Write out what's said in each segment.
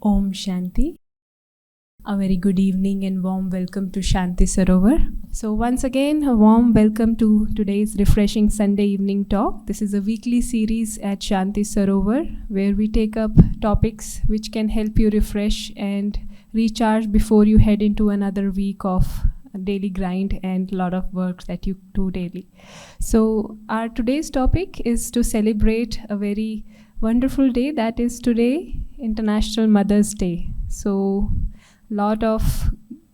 Om Shanti. A very good evening and warm welcome to Shanti Sarovar. So once again, a warm welcome to today's refreshing Sunday evening talk. This is a weekly series at Shanti Sarovar where we take up topics which can help you refresh and recharge before you head into another week of daily grind and a lot of work that you do daily. So our today's topic is to celebrate a very wonderful day, that is today, International Mother's Day. So lot of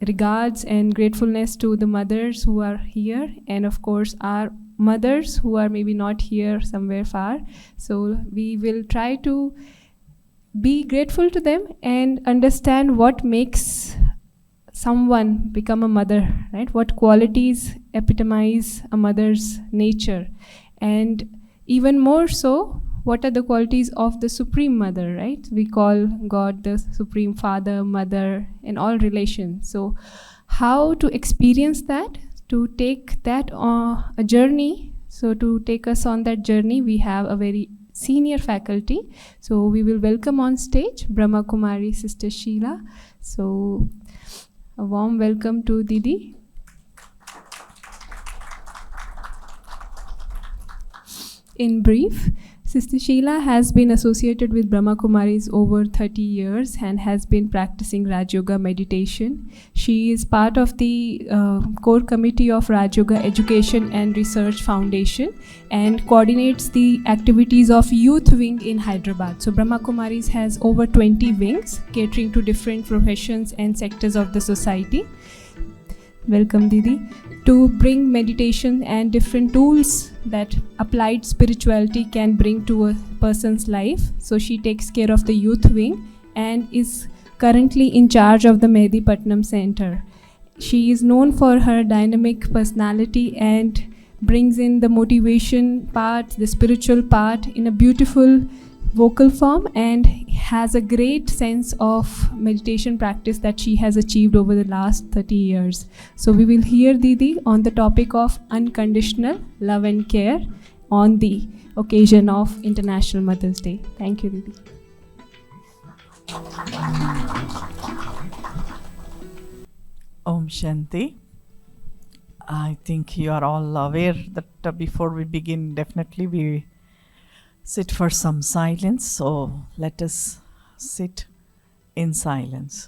regards and gratefulness to the mothers who are here, and of course our mothers who are maybe not here, somewhere far. So we will try to be grateful to them and understand what makes someone become a mother, right? What qualities epitomize a mother's nature, and even more so, what are the qualities of the Supreme Mother, right? We call God the Supreme Father, Mother, in all relations. So how to experience that, to take that on a journey. So to take us on that journey, we have a very senior faculty. So we will welcome on stage Brahma Kumari Sister Sheila. So a warm welcome to Didi. In brief, Sister Sheila has been associated with Brahma Kumaris over 30 years and has been practicing Raj Yoga meditation. She is part of the core committee of Raj Yoga Education and Research Foundation and coordinates the activities of Youth Wing in Hyderabad. So Brahma Kumaris has over 20 wings catering to different professions and sectors of the society. Welcome, Didi. To bring meditation and different tools that applied spirituality can bring to a person's life. So she takes care of the youth wing and is currently in charge of the Mehdi Patnam Center. She is known for her dynamic personality and brings in the motivation part, the spiritual part in a beautiful vocal form, and has a great sense of meditation practice that she has achieved over the last 30 years. So we will hear Didi on the topic of unconditional love and care on the occasion of International Mother's Day. Thank you, Didi. Om Shanti. I think you are all aware that before we begin, definitely we sit for some silence. So let us sit in silence.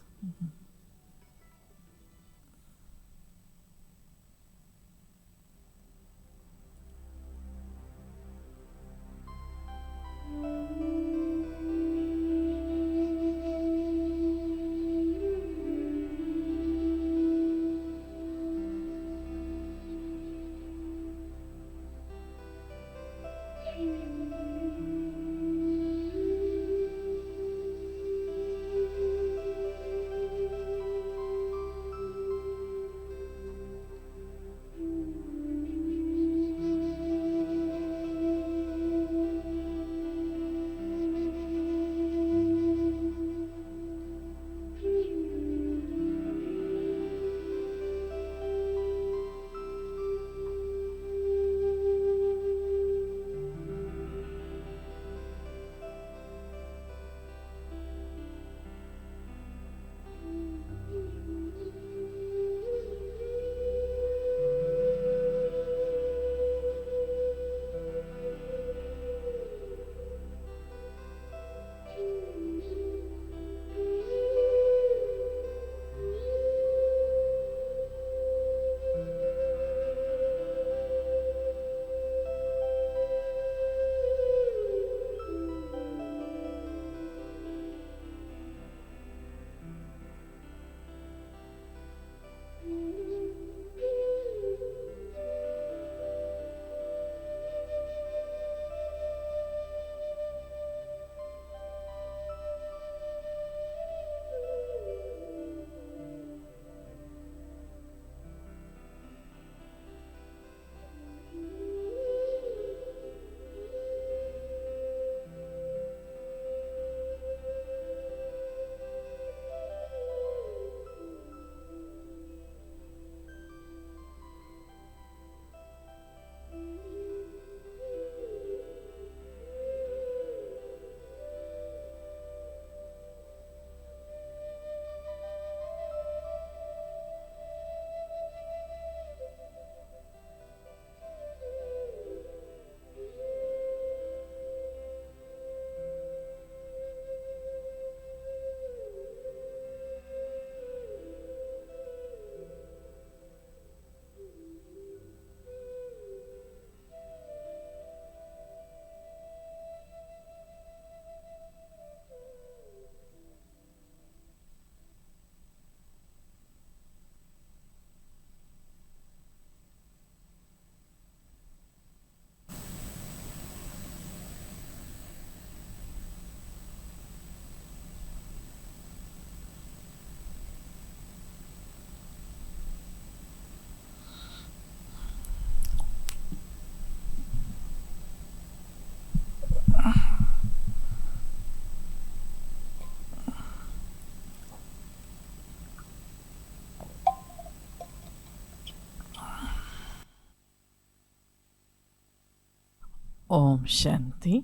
Om Shanti.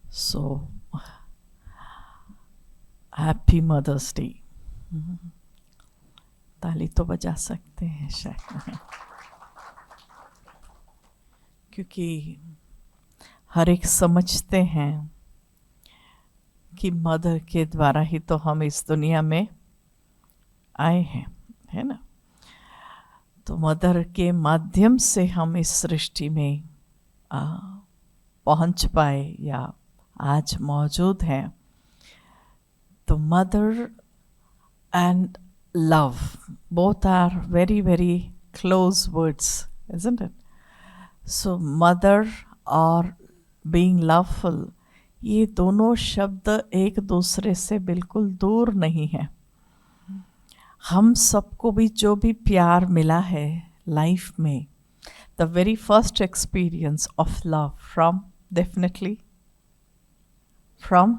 So, Happy Mother's Day. ताली तो बजा सकते हैं शायद, क्योंकि हर एक समझते हैं कि मदर के द्वारा ही तो हम इस दुनिया में आए हैं, है ना। तो मदर के माध्यम से हम इस सृष्टि में पहुंच पाए या आज मौजूद हैं। तो mother and love, both are very very close words, isn't it? So mother और being loveful, ये दोनों शब्द एक दूसरे से बिल्कुल दूर नहीं है। हम सबको भी जो भी प्यार मिला है लाइफ में, the very first experience of love from definitely from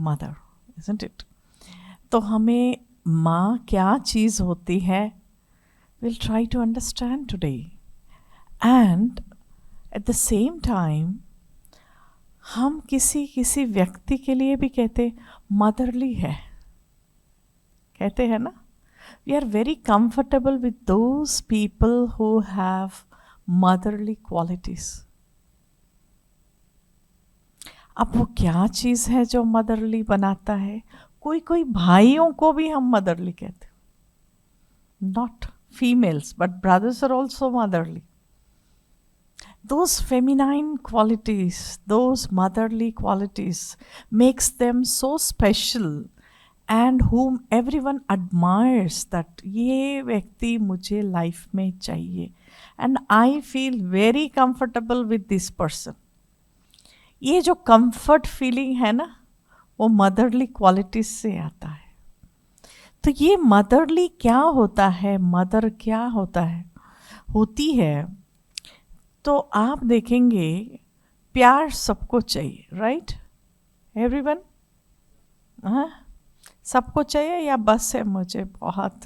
mother, isn't it? तो हमें माँ क्या चीज़ होती है, we'll try to understand today. And at the same time हम किसी व्यक्ति के लिए भी कहते मदरली है, कहते हैं ना। We are very comfortable with those people who have motherly qualities. अब वो क्या चीज़ है जो मदरली बनाता है? कोई भाइयों को भी हम मदरली कहते हैं, not females but brothers are also motherly. Those feminine qualities, those motherly qualities makes them so special and whom everyone admires that ये व्यक्ति मुझे लाइफ में चाहिए and I feel very comfortable with this person. ये जो comfort feeling है ना, वो मदरली क्वालिटीज से आता है. तो ये मदरली क्या होता है, मदर क्या होता है, होती है, तो आप देखेंगे प्यार सबको चाहिए, राइट एवरीवन. हाँ, सबको चाहिए या बस है मुझे बहुत,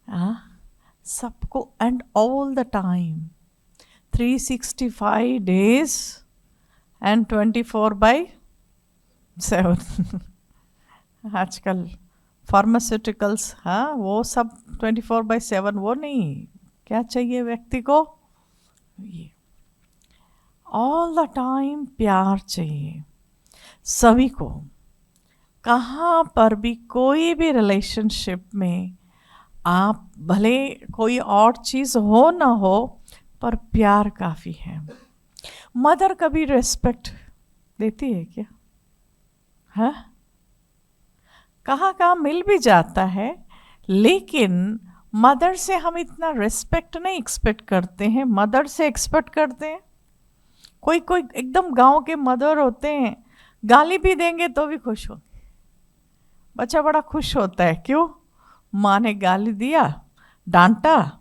हाँ सबको, and all the time 365 days and 24/7. आजकल फार्मास्यूटिकल्स, हाँ वो सब 24/7 वो नहीं, क्या चाहिए व्यक्ति को, ये ऑल द टाइम प्यार चाहिए सभी को. कहाँ पर भी कोई भी रिलेशनशिप में आप भले कोई और चीज़ हो ना हो, पर प्यार काफ़ी है. मदर कभी रेस्पेक्ट देती है क्या? हाँ, कहाँ मिल भी जाता है, लेकिन मदर से हम इतना रेस्पेक्ट नहीं एक्सपेक्ट करते हैं. मदर से एक्सपेक्ट करते हैं, कोई एकदम गांव के मदर होते हैं, गाली भी देंगे तो भी खुश होंगे. बच्चा बड़ा खुश होता है, क्यों? माँ ने गाली दिया, डांटा,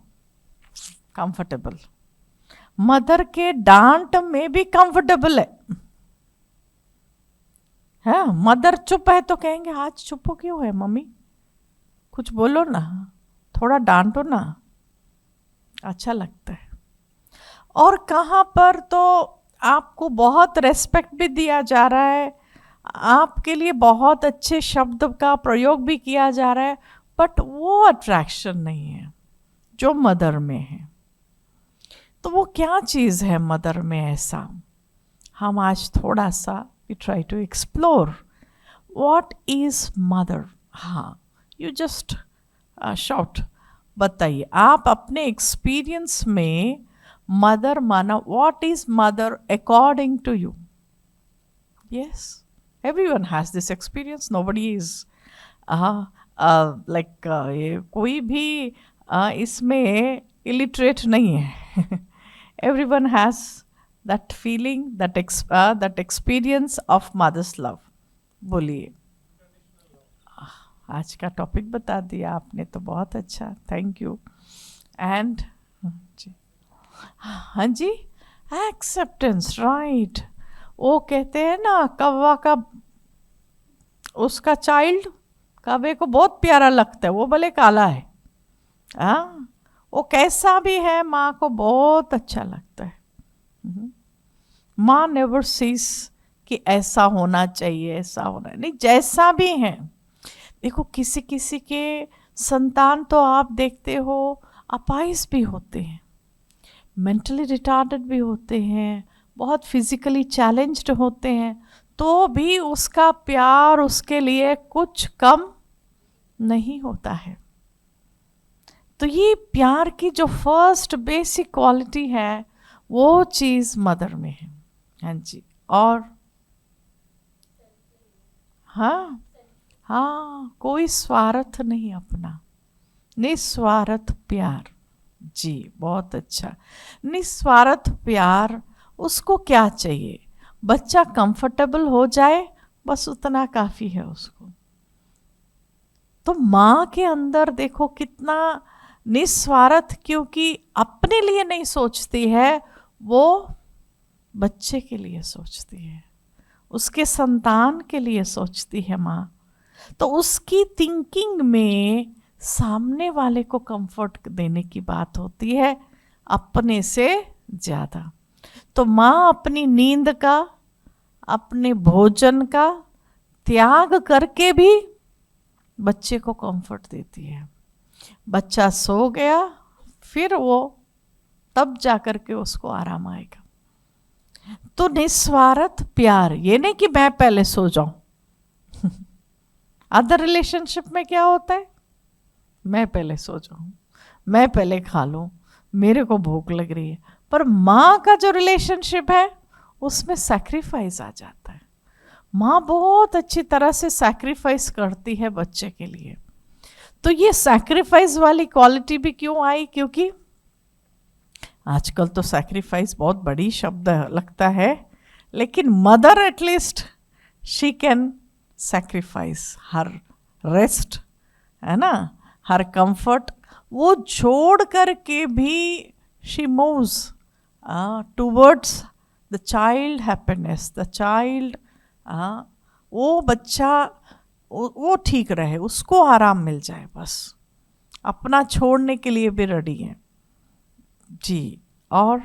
कंफर्टेबल. मदर के डांट में भी कंफर्टेबल है. हाँ, मदर चुप है तो कहेंगे आज चुप हो क्यों है मम्मी, कुछ बोलो ना, थोड़ा डांटो ना, अच्छा लगता है. और कहाँ पर तो आपको बहुत रेस्पेक्ट भी दिया जा रहा है, आपके लिए बहुत अच्छे शब्द का प्रयोग भी किया जा रहा है, बट वो अट्रैक्शन नहीं है जो मदर में है. तो वो क्या चीज़ है मदर में ऐसा, हम आज थोड़ा सा we try to explore what is mother. हाँ, यू जस्ट शॉर्ट बताइए आप अपने एक्सपीरियंस में मदर माना, what is mother according to you. Yes, everyone has this experience, nobody is कोई भी इसमें illiterate नहीं है. Everyone has that feeling, that experience of mother's love. बोलिए. आज का टॉपिक बता दिया आपने तो बहुत अच्छा, थैंक यू. एंड हाँ जी, एक्सेप्टेंस, राइट. वो कहते हैं ना, कौवा का उसका चाइल्ड कौवे को बहुत प्यारा लगता है, वो भले काला है, हाँ वो कैसा भी है, माँ को बहुत अच्छा लगता है. माँ नेवर सीज कि ऐसा होना चाहिए, ऐसा होना नहीं, जैसा भी है। देखो किसी किसी के संतान तो आप देखते हो अपाहिज भी होते हैं, मेंटली रिटार्डेड भी होते हैं, बहुत फिजिकली चैलेंज्ड होते हैं, तो भी उसका प्यार उसके लिए कुछ कम नहीं होता है। तो ये प्यार की जो फर्स्ट बेसिक क्वालिटी है वो चीज़ मदर में है। हाँ जी। और हाँ हाँ, कोई स्वार्थ नहीं अपना, निस्वार्थ प्यार। जी बहुत अच्छा, निस्वार्थ प्यार। उसको क्या चाहिए, बच्चा कंफर्टेबल हो जाए, बस उतना काफ़ी है उसको। तो माँ के अंदर देखो कितना निस्वार्थ, क्योंकि अपने लिए नहीं सोचती है, वो बच्चे के लिए सोचती है, उसके संतान के लिए सोचती है माँ। तो उसकी थिंकिंग में सामने वाले को कंफर्ट देने की बात होती है अपने से ज़्यादा। तो माँ अपनी नींद का, अपने भोजन का त्याग करके भी बच्चे को कंफर्ट देती है। बच्चा सो गया, फिर वो तब जाकर के उसको आराम आएगा। तो निस्वार्थ प्यार, ये नहीं कि मैं पहले सो जाऊं। अदर रिलेशनशिप में क्या होता है, मैं पहले सो जाऊं, मैं पहले खा लूं, मेरे को भूख लग रही है। पर माँ का जो रिलेशनशिप है उसमें सैक्रिफाइस आ जाता है। माँ बहुत अच्छी तरह से सैक्रिफाइस करती है बच्चे के लिए। तो ये सैक्रिफाइस वाली क्वालिटी भी क्यों आई, क्योंकि आजकल तो सैक्रिफाइस बहुत बड़ी शब्द लगता है, लेकिन mother at least she can sacrifice her rest, है ना, हर कंफर्ट, वो छोड़ करके भी she moves towards the child happiness, the child, वो बच्चा वो ठीक रहे, उसको आराम मिल जाए, बस अपना छोड़ने के लिए भी रेडी है। जी। और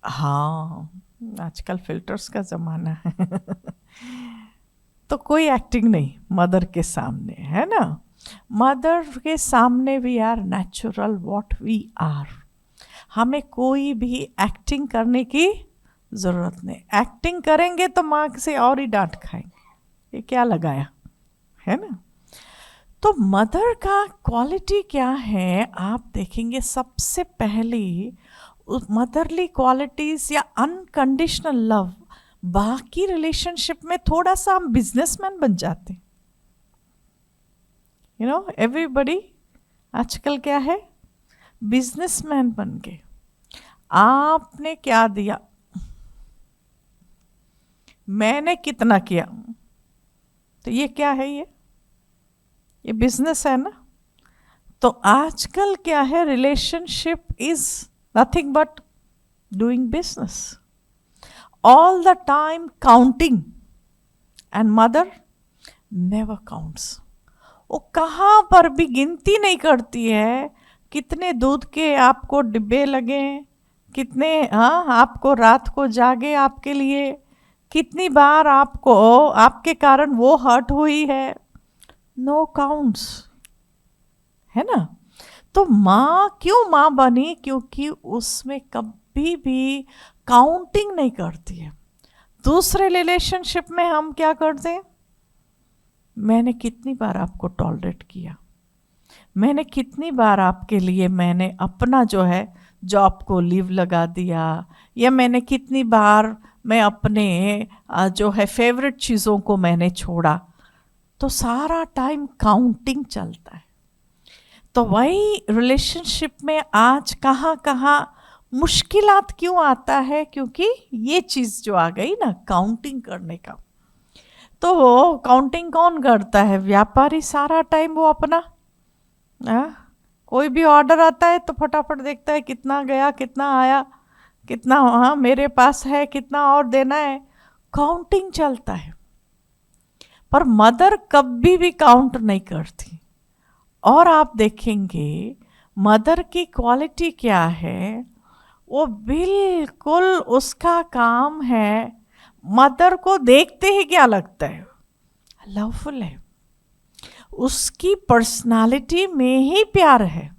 हाँ, आजकल फिल्टर्स का ज़माना है। तो कोई एक्टिंग नहीं मदर के सामने, है ना। मदर के सामने we are natural what we are. हमें कोई भी एक्टिंग करने की ज़रूरत नहीं। एक्टिंग करेंगे तो माँ से और ही डांट खाएंगे, ये क्या लगाया, है ना। तो मदर का क्वालिटी क्या है, आप देखेंगे सबसे पहली मदरली क्वालिटीज या अनकंडीशनल लव। बाकी रिलेशनशिप में थोड़ा सा हम बिजनेसमैन बन जाते हैं, यू नो, एवरीबडी आजकल क्या है, बिजनेसमैन बन गए। आपने क्या दिया, मैंने कितना किया, तो ये क्या है, ये बिजनेस है ना। तो आजकल क्या है, relationship is nothing but doing business, all the time counting, and mother never counts. वो कहाँ पर भी गिनती नहीं करती है कितने दूध के आपको डिब्बे लगे, कितने आपको रात को जागे आपके लिए, कितनी बार आपको आपके कारण वो हर्ट हुई है, नो काउंट्स, है ना। तो माँ क्यों माँ बनी, क्योंकि उसमें कभी भी काउंटिंग नहीं करती है। दूसरे रिलेशनशिप में हम क्या करते हैं, मैंने कितनी बार आपको टॉलरेट किया, मैंने कितनी बार आपके लिए मैंने अपना जो है जॉब को लीव लगा दिया, या मैंने कितनी बार मैं अपने जो है फेवरेट चीज़ों को मैंने छोड़ा। तो सारा टाइम काउंटिंग चलता है। तो वही रिलेशनशिप में आज कहाँ कहाँ मुश्किलात क्यों आता है, क्योंकि ये चीज़ जो आ गई ना काउंटिंग करने का। तो वो काउंटिंग कौन करता है, व्यापारी सारा टाइम वो अपना कोई भी ऑर्डर आता है तो फटाफट देखता है कितना गया, कितना आया, कितना मेरे पास है, कितना और देना है, काउंटिंग चलता है। पर मदर कभी भी काउंट नहीं करती। और आप देखेंगे मदर की क्वालिटी क्या है, वो बिल्कुल उसका काम है, मदर को देखते ही क्या लगता है, लवफुल है, उसकी पर्सनालिटी में ही प्यार है।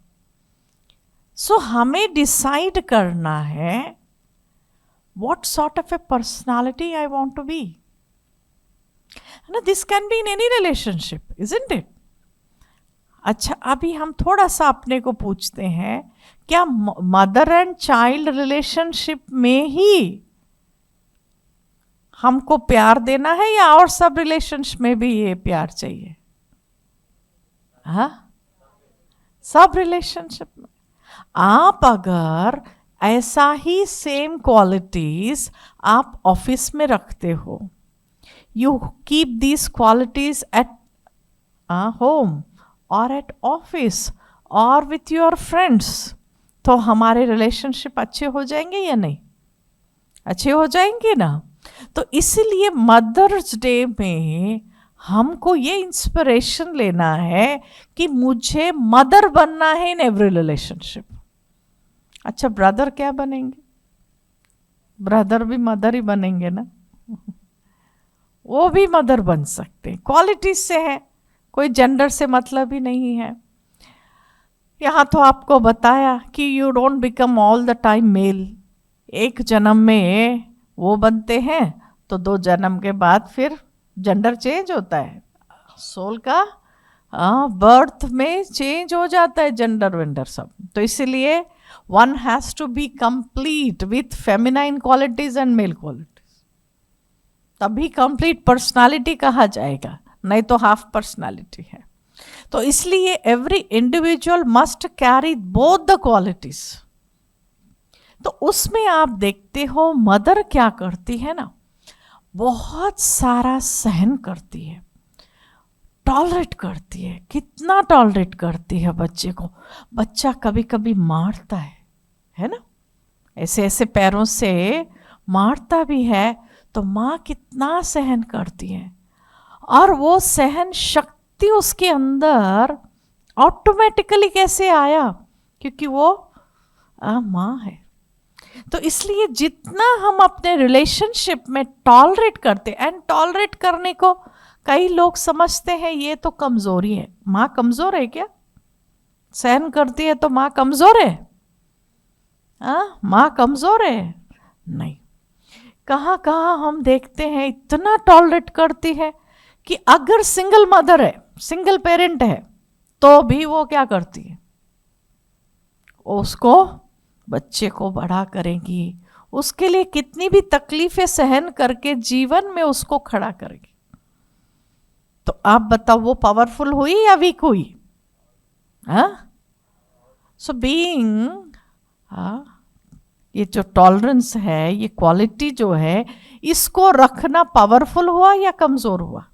सो हमें डिसाइड करना है what sort of a personality I want to be. Now this can be in any relationship, isn't it? अच्छा, अभी हम थोड़ा सा अपने को पूछते हैं, क्या मदर एंड चाइल्ड रिलेशनशिप में ही हमको प्यार देना है या और सब रिलेशनशिप में भी ये प्यार चाहिए? हाँ, सब रिलेशनशिप में। आप अगर ऐसा ही सेम क्वालिटीज आप ऑफिस में रखते हो, you keep these qualities at home और एट ऑफिस और विथ योर फ्रेंड्स, तो हमारे रिलेशनशिप अच्छे हो जाएंगे या नहीं? अच्छे हो जाएंगे ना। तो इसीलिए मदर्स डे में हमको ये इंस्पिरेशन लेना है कि मुझे मदर बनना है इन एवरी रिलेशनशिप। अच्छा, ब्रदर क्या बनेंगे? ब्रदर भी मदर ही बनेंगे ना। वो भी मदर बन सकते हैं, क्वालिटीज से है, कोई जेंडर से मतलब ही नहीं है। यहाँ तो आपको बताया कि you don't become all the time male. एक जन्म में वो बनते हैं तो 2 जन्म के बाद फिर जेंडर चेंज होता है, सोल का बर्थ में चेंज हो जाता है जेंडर वेंडर सब। तो इसीलिए one has to be complete with feminine qualities and male qualities, तभी complete personality कहा जाएगा, नहीं तो half personality है। तो इसलिए every individual must carry both the qualities। तो उसमें आप देखते हो मदर क्या करती है ना, बहुत सारा सहन करती है, टॉलरेट करती है। कितना टॉलरेट करती है बच्चे को। बच्चा कभी कभी मारता है ना, ऐसे ऐसे पैरों से मारता भी है, तो माँ कितना सहन करती है। और वो सहन शक्ति उसके अंदर ऑटोमेटिकली कैसे आया, क्योंकि वो माँ है। तो इसलिए जितना हम अपने रिलेशनशिप में टॉलरेट करते, एंड टॉलरेट करने को कई लोग समझते हैं ये तो कमजोरी है। माँ कमजोर है क्या? सहन करती है तो माँ कमजोर है? माँ कमजोर है? नहीं। कहाँ कहाँ हम देखते हैं इतना टॉलरेट करती है कि अगर सिंगल मदर है, सिंगल पेरेंट है, तो भी वो क्या करती है, उसको बच्चे को बड़ा करेगी, उसके लिए कितनी भी तकलीफें सहन करके जीवन में उसको खड़ा करेगी। तो आप बताओ वो पावरफुल हुई या वीक हुई? सो बीइंग ये जो टॉलरेंस है, ये क्वालिटी जो है, इसको रखना पावरफुल हुआ या कमजोर हुआ?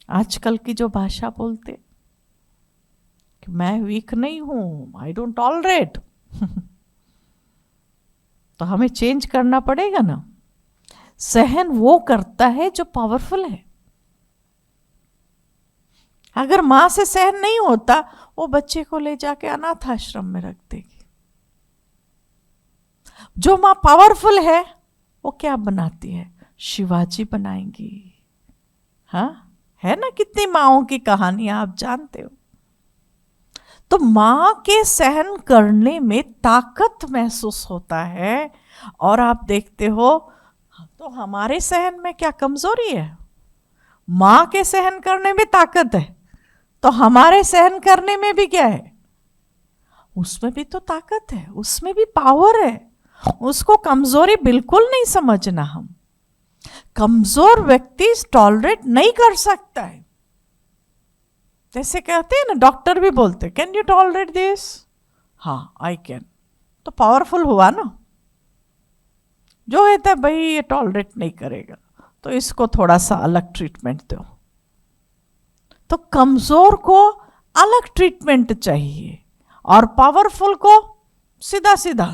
आजकल की जो भाषा बोलते कि मैं वीक नहीं हूं, आई डोंट टॉलरेट, तो हमें चेंज करना पड़ेगा ना। सहन वो करता है जो पावरफुल है। अगर मां से सहन नहीं होता, वो बच्चे को ले जाके अनाथ आश्रम में रख देगी। जो मां पावरफुल है वो क्या बनाती है? शिवाजी बनाएंगी। हाँ, है ना, कितनी माओं की कहानियां आप जानते हो। तो मां के सहन करने में ताकत महसूस होता है। और आप देखते हो तो हमारे सहन में क्या कमजोरी है? मां के सहन करने में ताकत है, तो हमारे सहन करने में भी क्या है? उसमें भी तो ताकत है, उसमें भी पावर है। उसको कमजोरी बिल्कुल नहीं समझना। हम कमजोर व्यक्ति टॉलरेट नहीं कर सकता है। जैसे कहते हैं ना, डॉक्टर भी बोलते कैन यू टॉलरेट दिस? हाँ, आई कैन। तो पावरफुल हुआ ना। जो कहता है भाई ये टॉलरेट नहीं करेगा, तो इसको थोड़ा सा अलग ट्रीटमेंट दो। तो कमजोर को अलग ट्रीटमेंट चाहिए और पावरफुल को सीधा सीधा,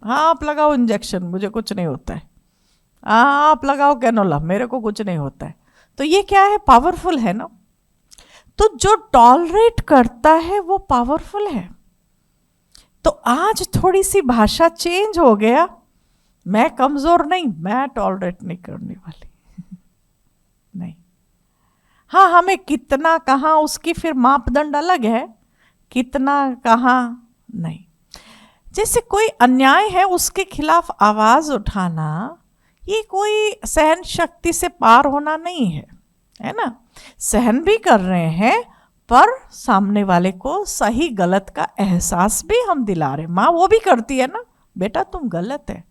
हाँ आप लगाओ इंजेक्शन, मुझे कुछ नहीं होता है, हाँ आप लगाओ कैनोला, मेरे को कुछ नहीं होता है। तो ये क्या है? पावरफुल है ना। तो जो टॉलरेट करता है वो पावरफुल है। तो आज थोड़ी सी भाषा चेंज हो गया, मैं कमजोर नहीं, मैं टॉलरेट नहीं करने वाली नहीं। हाँ, हमें कितना कहाँ उसकी फिर मापदंड अलग है, कितना कहाँ नहीं। जैसे कोई अन्याय है उसके खिलाफ आवाज उठाना, ये कोई सहन शक्ति से पार होना नहीं है, है ना। सहन भी कर रहे हैं पर सामने वाले को सही गलत का एहसास भी हम दिला रहे। माँ वो भी करती है ना, बेटा तुम गलत है,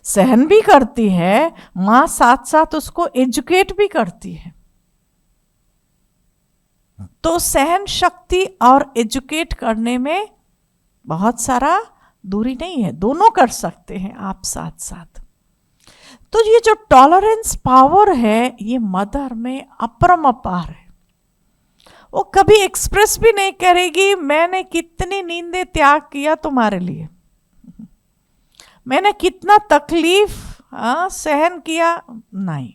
सहन भी करती है माँ, साथ साथ उसको एजुकेट भी करती है। तो सहन शक्ति और एजुकेट करने में बहुत सारा दूरी नहीं है, दोनों कर सकते हैं आप साथ साथ। तो ये जो टॉलरेंस पावर है ये मदर में अपरंपार है। वो कभी एक्सप्रेस भी नहीं करेगी मैंने कितनी नींदें त्याग किया तुम्हारे लिए, मैंने कितना तकलीफ सहन किया। नहीं,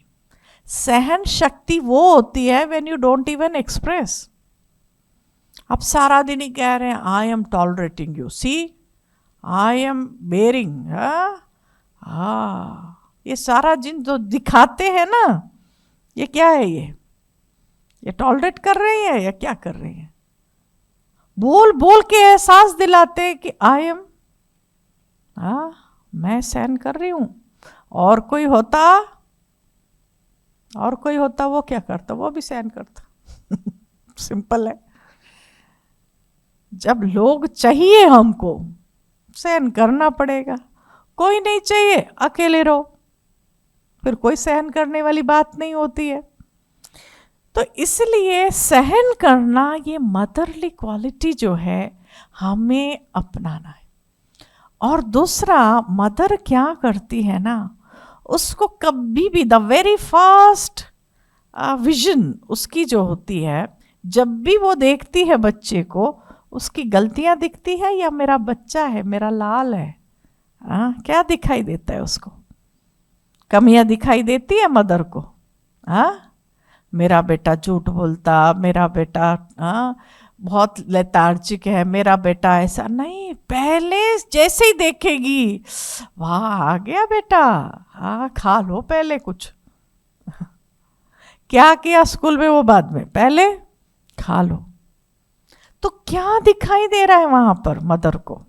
सहन शक्ति वो होती है when you don't even express. आप सारा दिन ही कह रहे हैं I am tolerating you, see I am bearing. ये सारा दिन जो दिखाते हैं ना, ये क्या है, ये टॉलरेट कर रहे हैं या क्या कर रहे हैं? बोल बोल के एहसास दिलाते हैं कि आई एम, मैं सहन कर रही हूं। और कोई होता वो क्या करता, वो भी सहन करता सिंपल है। जब लोग चाहिए हमको, सहन करना पड़ेगा। कोई नहीं चाहिए, अकेले रहो, फिर कोई सहन करने वाली बात नहीं होती है। तो इसलिए सहन करना ये मदरली क्वालिटी जो है हमें अपनाना है। और दूसरा, मदर क्या करती है ना, उसको कभी भी द वेरी फर्स्ट विजन उसकी जो होती है, जब भी वो देखती है बच्चे को, उसकी गलतियां दिखती है या मेरा बच्चा है, मेरा लाल है, क्या दिखाई देता है उसको? कमियां दिखाई देती है मदर को। मेरा बेटा झूठ बोलता, मेरा बेटा बहुत लेथार्जिक है, मेरा बेटा ऐसा नहीं। पहले जैसे ही देखेगी, वाह आ गया बेटा, खा लो पहले कुछ क्या किया स्कूल में वो बाद में, पहले खा लो। तो क्या दिखाई दे रहा है वहां पर मदर को?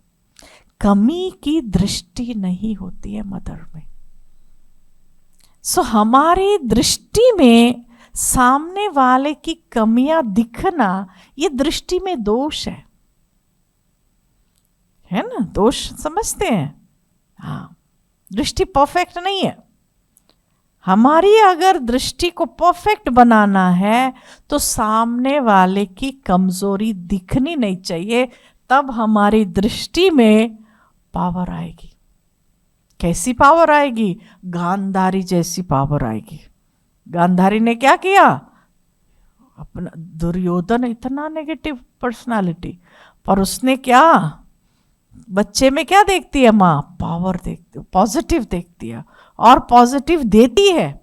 कमी की दृष्टि नहीं होती है मदर में। सो हमारी दृष्टि में सामने वाले की कमियां दिखना, ये दृष्टि में दोष है ना? दोष समझते हैं। हाँ, दृष्टि परफेक्ट नहीं है। हमारी अगर दृष्टि को परफेक्ट बनाना है तो सामने वाले की कमजोरी दिखनी नहीं चाहिए, तब हमारी दृष्टि में पावर आएगी। कैसी पावर आएगी? गांधारी जैसी पावर आएगी। गांधारी ने क्या किया? अपना दुर्योधन इतना नेगेटिव पर्सनालिटी, पर उसने क्या, बच्चे में क्या देखती है माँ? पावर देखती, पॉजिटिव देखती है और पॉजिटिव देती है।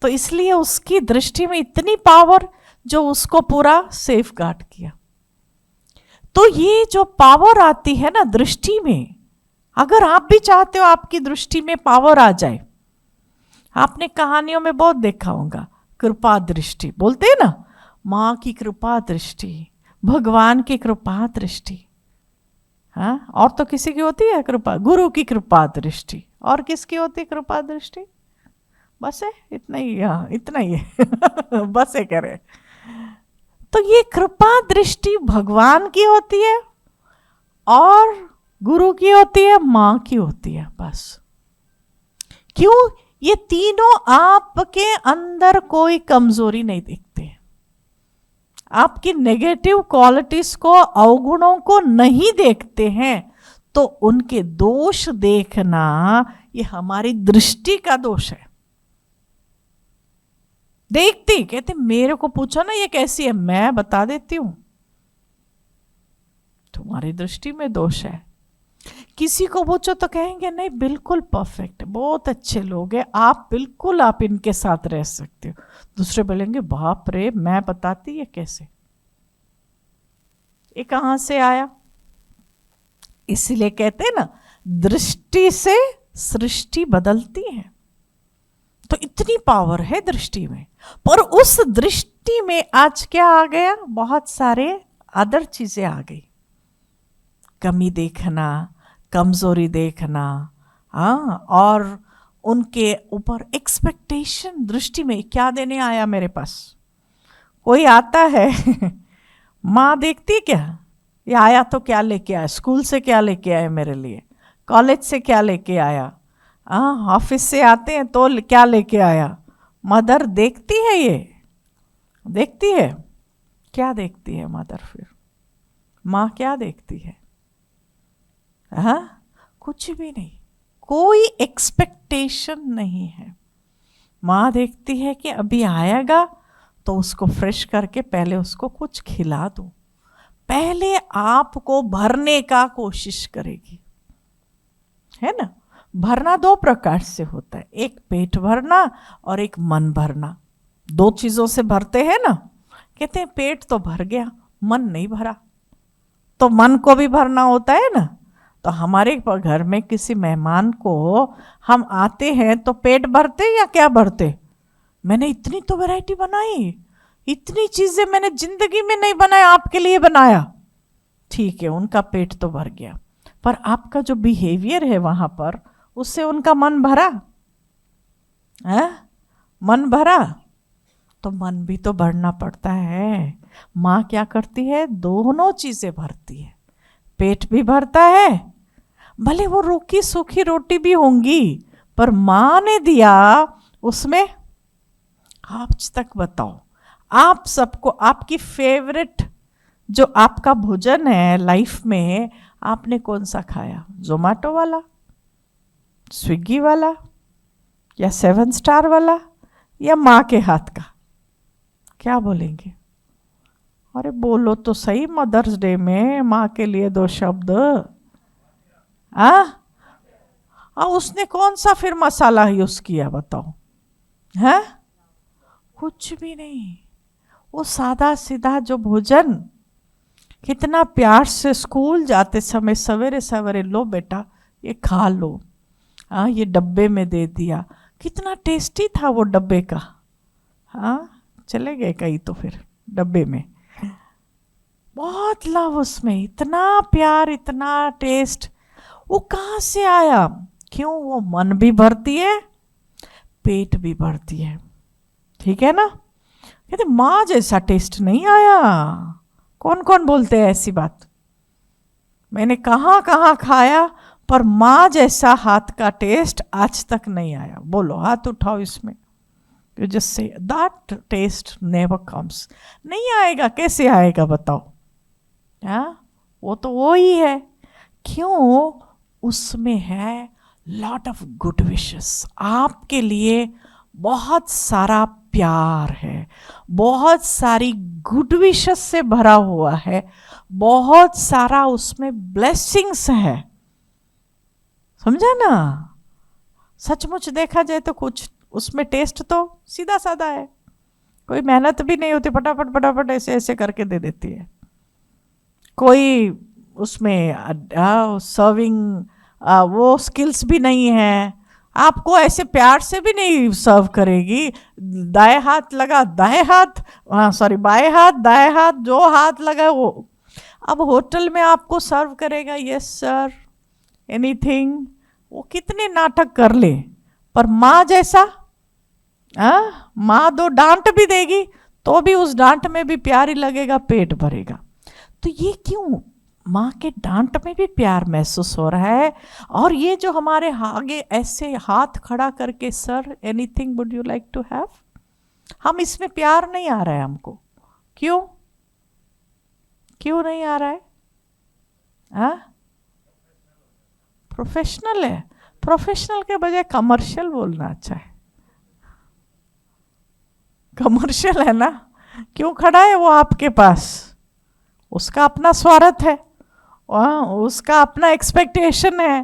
तो इसलिए उसकी दृष्टि में इतनी पावर जो उसको पूरा सेफ गार्ड किया। तो ये जो पावर आती है ना दृष्टि में, अगर आप भी चाहते हो आपकी दृष्टि में पावर आ जाए, आपने कहानियों में बहुत देखा होगा, कृपा दृष्टि बोलते हैं ना, माँ की कृपा दृष्टि, भगवान की कृपा दृष्टि। हाँ, और तो किसी की होती है कृपा, गुरु की कृपा दृष्टि। और किसकी होती है कृपा दृष्टि? बस है, इतना ही, हाँ इतना ही है बस है कह रहे। तो ये कृपा दृष्टि भगवान की होती है और गुरु की होती है, माँ की होती है, बस। क्यों? ये तीनों आपके अंदर कोई कमजोरी नहीं देखते, आपकी नेगेटिव क्वालिटीज को, अवगुणों को नहीं देखते हैं। तो उनके दोष देखना ये हमारी दृष्टि का दोष है। देखती, कहते मेरे को पूछो ना ये कैसी है, मैं बता देती हूं, तुम्हारी दृष्टि में दोष है। किसी को पूछो तो कहेंगे नहीं बिल्कुल परफेक्ट है, बहुत अच्छे लोग हैं, आप बिल्कुल आप इनके साथ रह सकते हो। दूसरे बोलेंगे बाप रे, मैं बताती है कैसे, ये कहाँ से आया? इसीलिए कहते हैं ना, दृष्टि से सृष्टि बदलती है। तो इतनी पावर है दृष्टि में, पर उस दृष्टि में आज क्या आ गया? बहुत सारे अदर चीजें आ गई। कमी देखना, कमजोरी देखना, हाँ, और उनके ऊपर एक्सपेक्टेशन। दृष्टि में क्या देने आया मेरे पास? कोई आता है माँ देखती क्या, ये आया तो क्या लेके आया, स्कूल से क्या लेके आया मेरे लिए, कॉलेज से क्या लेके आया, हाँ, ऑफिस से आते हैं तो क्या लेके आया। मदर देखती है, ये देखती है। क्या देखती है मदर? फिर माँ क्या देखती है? हाँ, कुछ भी नहीं, कोई एक्सपेक्टेशन नहीं है। माँ देखती है कि अभी आएगा तो उसको फ्रेश करके पहले उसको कुछ खिला दो, पहले आपको भरने का कोशिश करेगी, है ना। भरना दो प्रकार से होता है, एक पेट भरना और एक मन भरना। दो चीजों से भरते हैं ना। कहते हैं पेट तो भर गया, मन नहीं भरा, तो मन को भी भरना होता है ना। तो हमारे घर में किसी मेहमान को हम आते हैं तो पेट भरते या क्या भरते? मैंने इतनी तो वैरायटी बनाई, इतनी चीजें मैंने जिंदगी में नहीं बनाया, आपके लिए बनाया। ठीक है, उनका पेट तो भर गया, पर आपका जो बिहेवियर है वहां पर, उससे उनका मन भरा है? मन भरा? तो मन भी तो भरना पड़ता है। माँ क्या करती है? दोनों चीजें भरती है। पेट भी भरता है, भले वो रूखी सूखी रोटी भी होंगी, पर माँ ने दिया उसमें। आज तक बताओ, आप सबको आपकी फेवरेट जो आपका भोजन है लाइफ में, आपने कौन सा खाया? जोमेटो वाला, स्विगी वाला, या 7 स्टार वाला, या माँ के हाथ का? क्या बोलेंगे? अरे बोलो तो सही, मदर्स डे में माँ के लिए 2 शब्द। उसने कौन सा फिर मसाला यूज किया बताओ? है कुछ भी नहीं, वो सादा सीधा जो भोजन, कितना प्यार से स्कूल जाते समय सवेरे सवेरे, लो बेटा ये खा लो, ये डब्बे में दे दिया। कितना टेस्टी था वो डब्बे का। चले गए कहीं तो फिर डब्बे में, बहुत लव उसमें, इतना प्यार, इतना टेस्ट। वो कहाँ से आया? क्यों? वो मन भी भरती है, पेट भी भरती है, ठीक है ना। कहते माँ जैसा टेस्ट नहीं आया। कौन कौन बोलते हैं ऐसी बात? मैंने कहाँ कहाँ खाया, पर माँ जैसा हाथ का टेस्ट आज तक नहीं आया। बोलो, हाथ उठाओ इसमें। You just say that taste never comes. नहीं आएगा, कैसे आएगा बताओ? वो तो वो ही है। क्यों? उसमें है लॉट ऑफ गुड विशेस, आपके लिए बहुत सारा प्यार है, बहुत सारी गुड विशेस से भरा हुआ है, बहुत सारा उसमें ब्लेसिंग्स है। समझा ना? सचमुच देखा जाए तो कुछ उसमें टेस्ट तो सीधा साधा है, कोई मेहनत भी नहीं होती, फटाफट फटाफट ऐसे ऐसे करके दे देती है। कोई उसमें सर्विंग वो स्किल्स भी नहीं है, आपको ऐसे प्यार से भी नहीं सर्व करेगी। दाएं हाथ लगा दाएं हाथ, सॉरी बाएं हाथ दाएं हाथ, जो हाथ लगा वो। अब होटल में आपको सर्व करेगा, यस सर एनीथिंग, वो कितने नाटक कर ले, पर माँ जैसा, माँ 2 डांट भी देगी तो भी उस डांट में भी प्यार ही लगेगा, पेट भरेगा। तो ये क्यों? माँ के डांट में भी प्यार महसूस हो रहा है। और ये जो हमारे आगे ऐसे हाथ खड़ा करके, sir anything would you like to have, हम इसमें प्यार नहीं आ रहा है हमको। क्यों? क्यों नहीं आ रहा है? प्रोफेशनल है। प्रोफेशनल के बजाय कमर्शियल बोलना अच्छा है। कमर्शियल है ना। क्यों खड़ा है वो आपके पास? उसका अपना स्वार्थ है, उसका अपना एक्सपेक्टेशन है।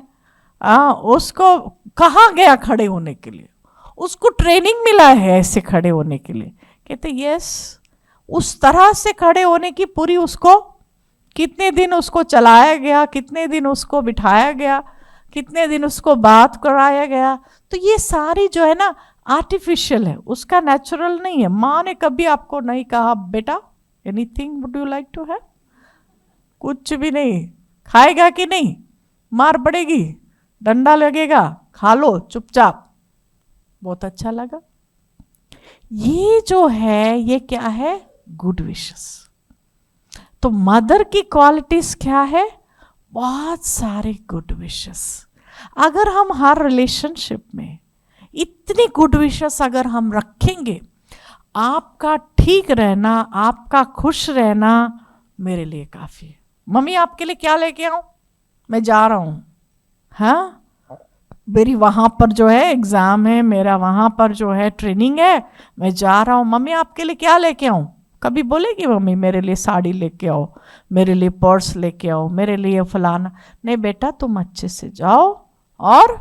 उसको कहाँ गया खड़े होने के लिए? उसको ट्रेनिंग मिला है ऐसे खड़े होने के लिए। कहते यस, उस तरह से खड़े होने की पूरी उसको कितने दिन उसको चलाया गया, कितने दिन उसको बिठाया गया, कितने दिन उसको बात कराया गया। तो ये सारी जो है ना आर्टिफिशियल है, उसका नेचुरल नहीं है। माँ ने कभी आपको नहीं कहा बेटा anything would you like to have, कुछ भी नहीं। खाएगा कि नहीं, मार पड़ेगी, डंडा लगेगा, खा लो चुपचाप, बहुत अच्छा लगा। ये जो है ये क्या है, गुड विशेस। तो मदर की क्वालिटीज क्या है, बहुत सारे गुड विशेस। अगर हम हर रिलेशनशिप में इतनी गुड विशेस अगर हम रखेंगे, आपका ठीक रहना, आपका खुश रहना मेरे लिए काफी है। मम्मी आपके लिए क्या लेके आऊं, मैं जा रहा हूं, हाँ मेरी वहां पर जो है एग्जाम है, मेरा वहां पर जो है ट्रेनिंग है, मैं जा रहा हूं, मम्मी आपके लिए क्या लेके आऊं। कभी बोलेगी मम्मी मेरे लिए साड़ी लेके आओ, मेरे लिए पर्स लेके आओ, मेरे लिए फलाना, नहीं बेटा तुम अच्छे से जाओ और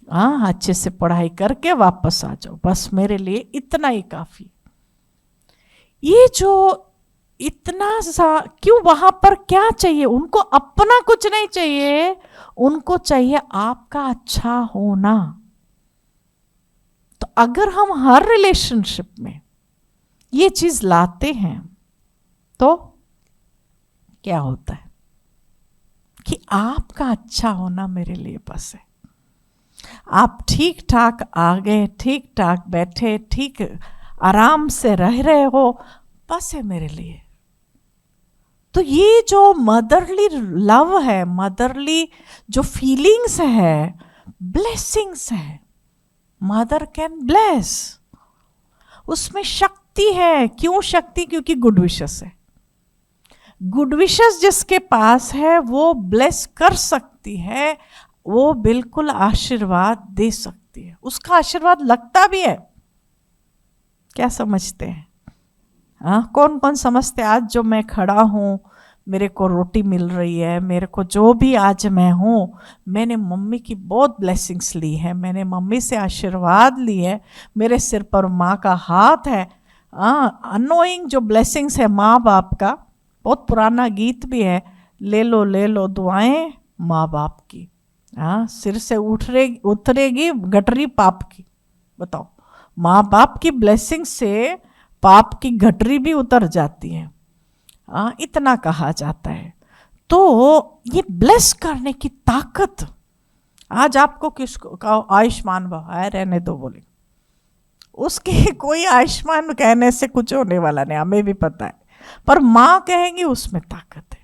हाँ अच्छे से पढ़ाई करके वापस आ जाओ, बस मेरे लिए इतना ही काफी। ये जो इतना सा क्यों, वहां पर क्या चाहिए उनको, अपना कुछ नहीं चाहिए, उनको चाहिए आपका अच्छा होना। तो अगर हम हर रिलेशनशिप में ये चीज लाते हैं तो क्या होता है कि आपका अच्छा होना मेरे लिए बस है। आप ठीक ठाक आ गए, ठीक ठाक बैठे, ठीक आराम से रह रहे हो, बस है मेरे लिए। तो ये जो मदरली लव है, मदरली जो फीलिंग्स है, ब्लेसिंग्स है। मदर कैन ब्लेस, उसमें शक्ति है। क्यों शक्ति, क्योंकि गुड विशेस है। गुड विशेस जिसके पास है वो ब्लेस कर सकती है, वो बिल्कुल आशीर्वाद दे सकती है, उसका आशीर्वाद लगता भी है। क्या समझते हैं, हाँ कौन कौन समझते हैं, आज जो मैं खड़ा हूँ, मेरे को रोटी मिल रही है, मेरे को जो भी आज मैं हूँ, मैंने मम्मी की बहुत ब्लेसिंग्स ली है, मैंने मम्मी से आशीर्वाद ली है, मेरे सिर पर माँ का हाथ है। अनोइंग जो ब्लेसिंग्स है माँ बाप का, बहुत पुराना गीत भी है, ले लो दुआएं माँ बाप की, सिर से उतरेगी गठरी पाप की। बताओ, माँ बाप की ब्लेसिंग से पाप की गठरी भी उतर जाती है, इतना कहा जाता है। तो ये ब्लेस करने की ताकत, आज आपको किसको कहो आयुष्मान भव है, रहने दो बोले, उसके कोई आयुष्मान कहने से कुछ होने वाला नहीं, हमें भी पता है, पर माँ कहेंगी उसमें ताकत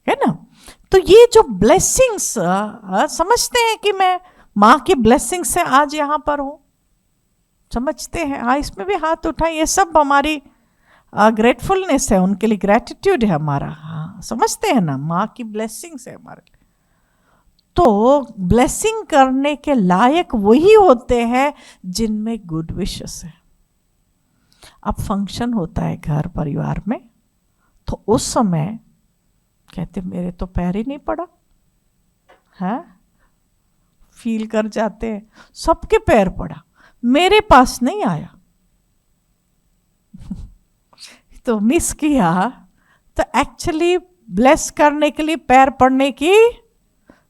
है ना। तो ये जो ब्लेसिंग्स समझते हैं कि मैं माँ की ब्लेसिंग से आज यहाँ पर हूँ, समझते हैं, इसमें भी हाथ उठाए, ये सब हमारी ग्रेटफुलनेस है, उनके लिए ग्रेटिट्यूड है हमारा, समझते हैं ना, माँ की ब्लेसिंग्स है हमारे लिए। तो ब्लेसिंग करने के लायक वही होते हैं जिनमें गुड विशेस है। अब फंक्शन होता है घर परिवार में, तो उस समय कहते मेरे तो पैर ही नहीं पड़ा है, फील कर जाते हैं, सबके पैर पड़ा, मेरे पास नहीं आया। तो मिस किया, तो एक्चुअली ब्लेस करने के लिए पैर पड़ने की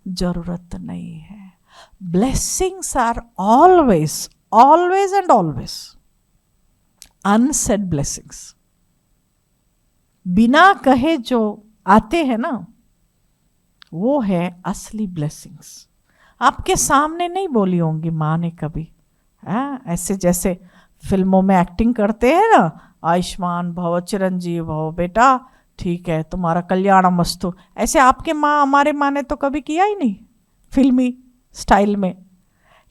जरूरत नहीं है। Blessings are always always and always unsaid blessings, बिना कहे जो आते हैं ना, वो है असली ब्लेसिंग्स। आपके सामने नहीं बोली होंगी माँ ने कभी, ऐसे जैसे फिल्मों में एक्टिंग करते हैं ना, आयुष्मान भव चिरंजीव भव बेटा, ठीक है तुम्हारा कल्याण मस्तु, ऐसे आपके माँ हमारे माँ ने तो कभी किया ही नहीं फिल्मी स्टाइल में।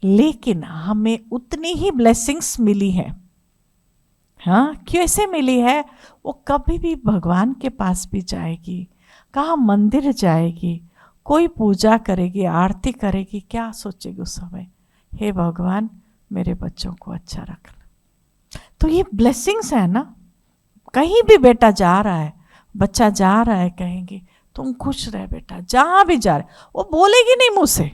लेकिन हमें उतनी ही ब्लेसिंग्स मिली है। कैसे मिली है, वो कभी भी भगवान के पास भी जाएगी, कहाँ मंदिर जाएगी, कोई पूजा करेगी, आरती करेगी, क्या सोचेगी उस समय, हे भगवान मेरे बच्चों को अच्छा रखना। तो ये ब्लेसिंग्स है ना। कहीं भी बेटा जा रहा है, बच्चा जा रहा है, कहेंगे तुम खुश रहे बेटा, जहां भी जा रहे, वो बोलेगी नहीं, मुंह से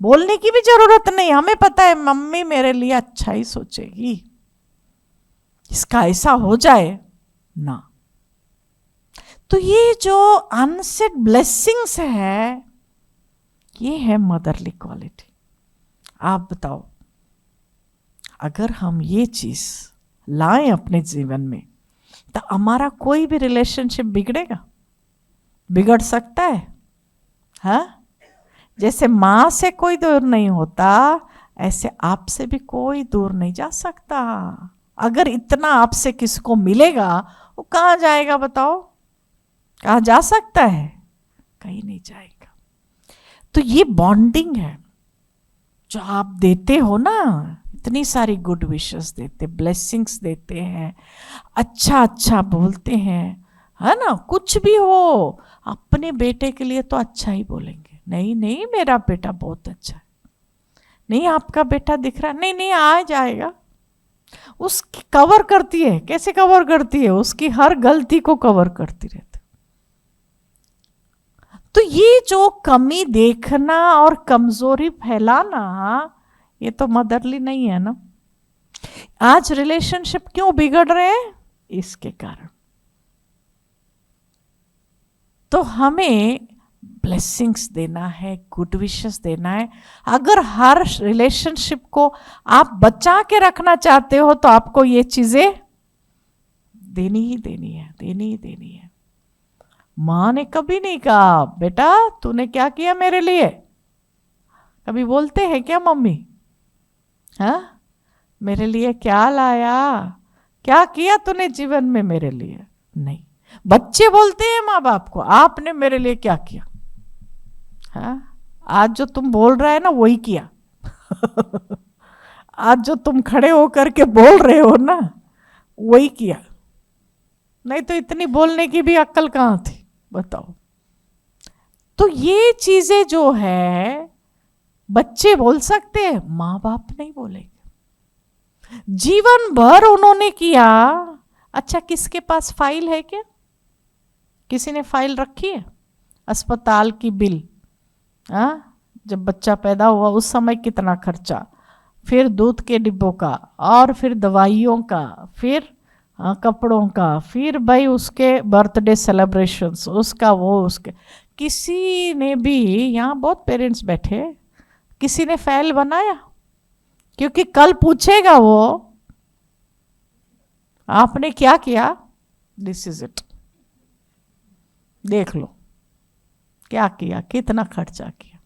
बोलने की भी जरूरत नहीं, हमें पता है मम्मी मेरे लिए अच्छा ही सोचेगी, इसका ऐसा हो जाए ना। तो ये जो अनसेड ब्लेसिंग्स है, ये है मदरली क्वालिटी। आप बताओ, अगर हम ये चीज लाएं अपने जीवन में तो हमारा कोई भी रिलेशनशिप बिगड़ेगा? बिगड़ सकता है? हाँ, जैसे माँ से कोई दूर नहीं होता, ऐसे आपसे भी कोई दूर नहीं जा सकता। अगर इतना आपसे किसको मिलेगा, वो कहाँ जाएगा बताओ? कहाँ जा सकता है? कहीं नहीं जाएगा। तो ये बॉन्डिंग है जो आप देते हो ना, इतनी सारी गुड विशेस देते, ब्लेसिंग्स देते हैं, अच्छा अच्छा बोलते हैं, है ना? कुछ भी हो, अपने बेटे के लिए तो अच्छा ही बोलेंगे। नहीं नहीं, मेरा बेटा बहुत अच्छा है। नहीं, आपका बेटा दिख रहा, नहीं नहीं, आ जाएगा। उसकी कवर करती है। कैसे कवर करती है? उसकी हर गलती को कवर करती रहती। तो ये जो कमी देखना और कमजोरी फैलाना, ये तो मदरली नहीं है ना। आज रिलेशनशिप क्यों बिगड़ रहे हैं? इसके कारण। तो हमें ब्लेसिंग्स देना है, गुड विशेस देना है। अगर हर रिलेशनशिप को आप बचा के रखना चाहते हो तो आपको ये चीजें देनी ही देनी है, देनी ही देनी है। माँ ने कभी नहीं कहा बेटा तूने क्या किया मेरे लिए। कभी बोलते हैं क्या मम्मी? हाँ, मेरे लिए क्या लाया, क्या किया तूने जीवन में मेरे लिए? नहीं। बच्चे बोलते हैं माँ बाप को, आपने मेरे लिए क्या किया? हाँ, आज जो तुम बोल रहा है ना वही किया। आज जो तुम खड़े होकर के बोल रहे हो ना वही किया, नहीं तो इतनी बोलने की भी अक्ल कहाँ थी बताओ। तो ये चीजें जो है बच्चे बोल सकते हैं, माँ बाप नहीं बोलेंगे। जीवन भर उन्होंने किया। अच्छा, किसके पास फाइल है क्या? किसी ने फाइल रखी है? अस्पताल की बिल, जब बच्चा पैदा हुआ उस समय कितना खर्चा, फिर दूध के डिब्बों का, और फिर दवाइयों का, फिर कपड़ों का, फिर भाई उसके बर्थडे सेलिब्रेशंस, उसका वो उसके। किसी ने भी, यहाँ बहुत पेरेंट्स बैठे, किसी ने फाइल बनाया? क्योंकि कल पूछेगा वो आपने क्या किया। दिस इज इट, देख लो क्या किया, कितना खर्चा किया।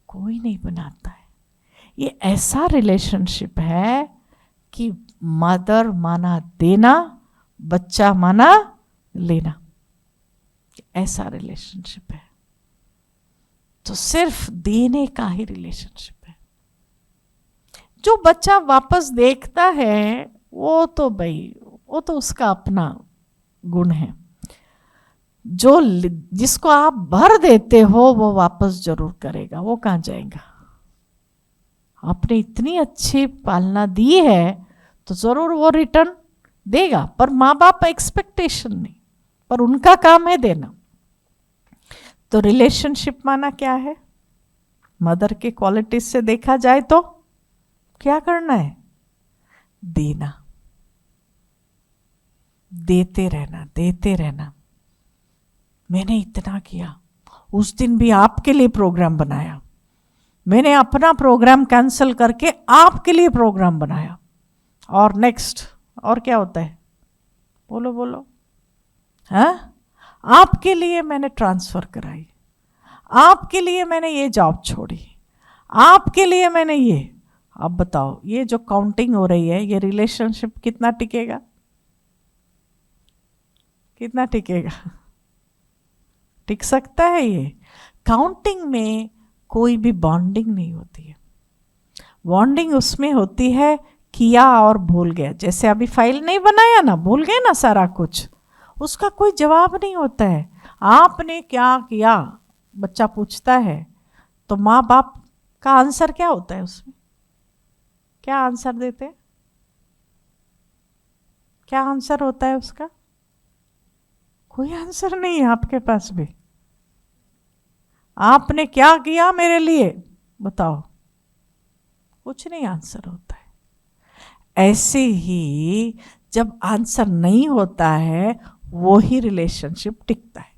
कोई नहीं बनाता है। ये ऐसा रिलेशनशिप है कि मदर माना देना, बच्चा माना लेना, ऐसा रिलेशनशिप है। तो सिर्फ देने का ही रिलेशनशिप है। जो बच्चा वापस देखता है वो तो भाई, वो तो उसका अपना गुण है। जो जिसको आप भर देते हो वो वापस जरूर करेगा, वो कहाँ जाएगा? आपने इतनी अच्छी पालना दी है तो जरूर वो रिटर्न देगा। पर माँ बाप एक्सपेक्टेशन नहीं, पर उनका काम है देना। तो रिलेशनशिप माना क्या है? मदर के क्वालिटीज से देखा जाए तो क्या करना है? देना, देते रहना, देते रहना। मैंने इतना किया, उस दिन भी आपके लिए प्रोग्राम बनाया, मैंने अपना प्रोग्राम कैंसिल करके आपके लिए प्रोग्राम बनाया। और नेक्स्ट और क्या होता है? बोलो बोलो। हाँ, आपके लिए मैंने ट्रांसफर कराई, आपके लिए मैंने ये जॉब छोड़ी, आपके लिए मैंने ये। अब बताओ, ये जो काउंटिंग हो रही है, ये रिलेशनशिप कितना टिकेगा? कितना टिकेगा? टिक सकता है? ये काउंटिंग में कोई भी बॉन्डिंग नहीं होती है। बॉन्डिंग उसमें होती है किया और भूल गया। जैसे अभी फाइल नहीं बनाया ना, भूल गए ना सारा कुछ, उसका कोई जवाब नहीं होता है। आपने क्या किया बच्चा पूछता है, तो माँ बाप का आंसर क्या होता है? उसमें क्या आंसर देते हैं? क्या आंसर होता है उसका? कोई आंसर नहीं है आपके पास भी। आपने क्या किया मेरे लिए बताओ, कुछ नहीं आंसर होता है। ऐसे ही जब आंसर नहीं होता है वो ही रिलेशनशिप टिकता है।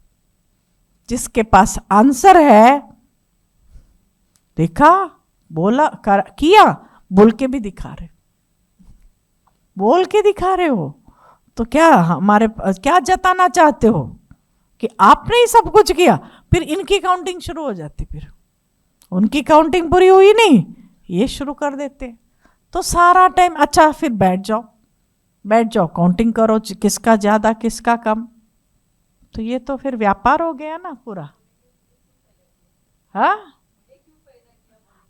जिसके पास आंसर है, देखा, बोला, किया, बोल के भी दिखा रहे, बोल के दिखा रहे हो, तो क्या हमारे क्या जताना चाहते हो कि आपने ही सब कुछ किया? फिर इनकी काउंटिंग शुरू हो जाती, फिर उनकी काउंटिंग पूरी हुई नहीं, ये शुरू कर देते। तो सारा टाइम, अच्छा फिर बैठ जाओ, बैठ जाओ, काउंटिंग करो किसका ज्यादा किसका कम। तो ये तो फिर व्यापार हो गया ना पूरा।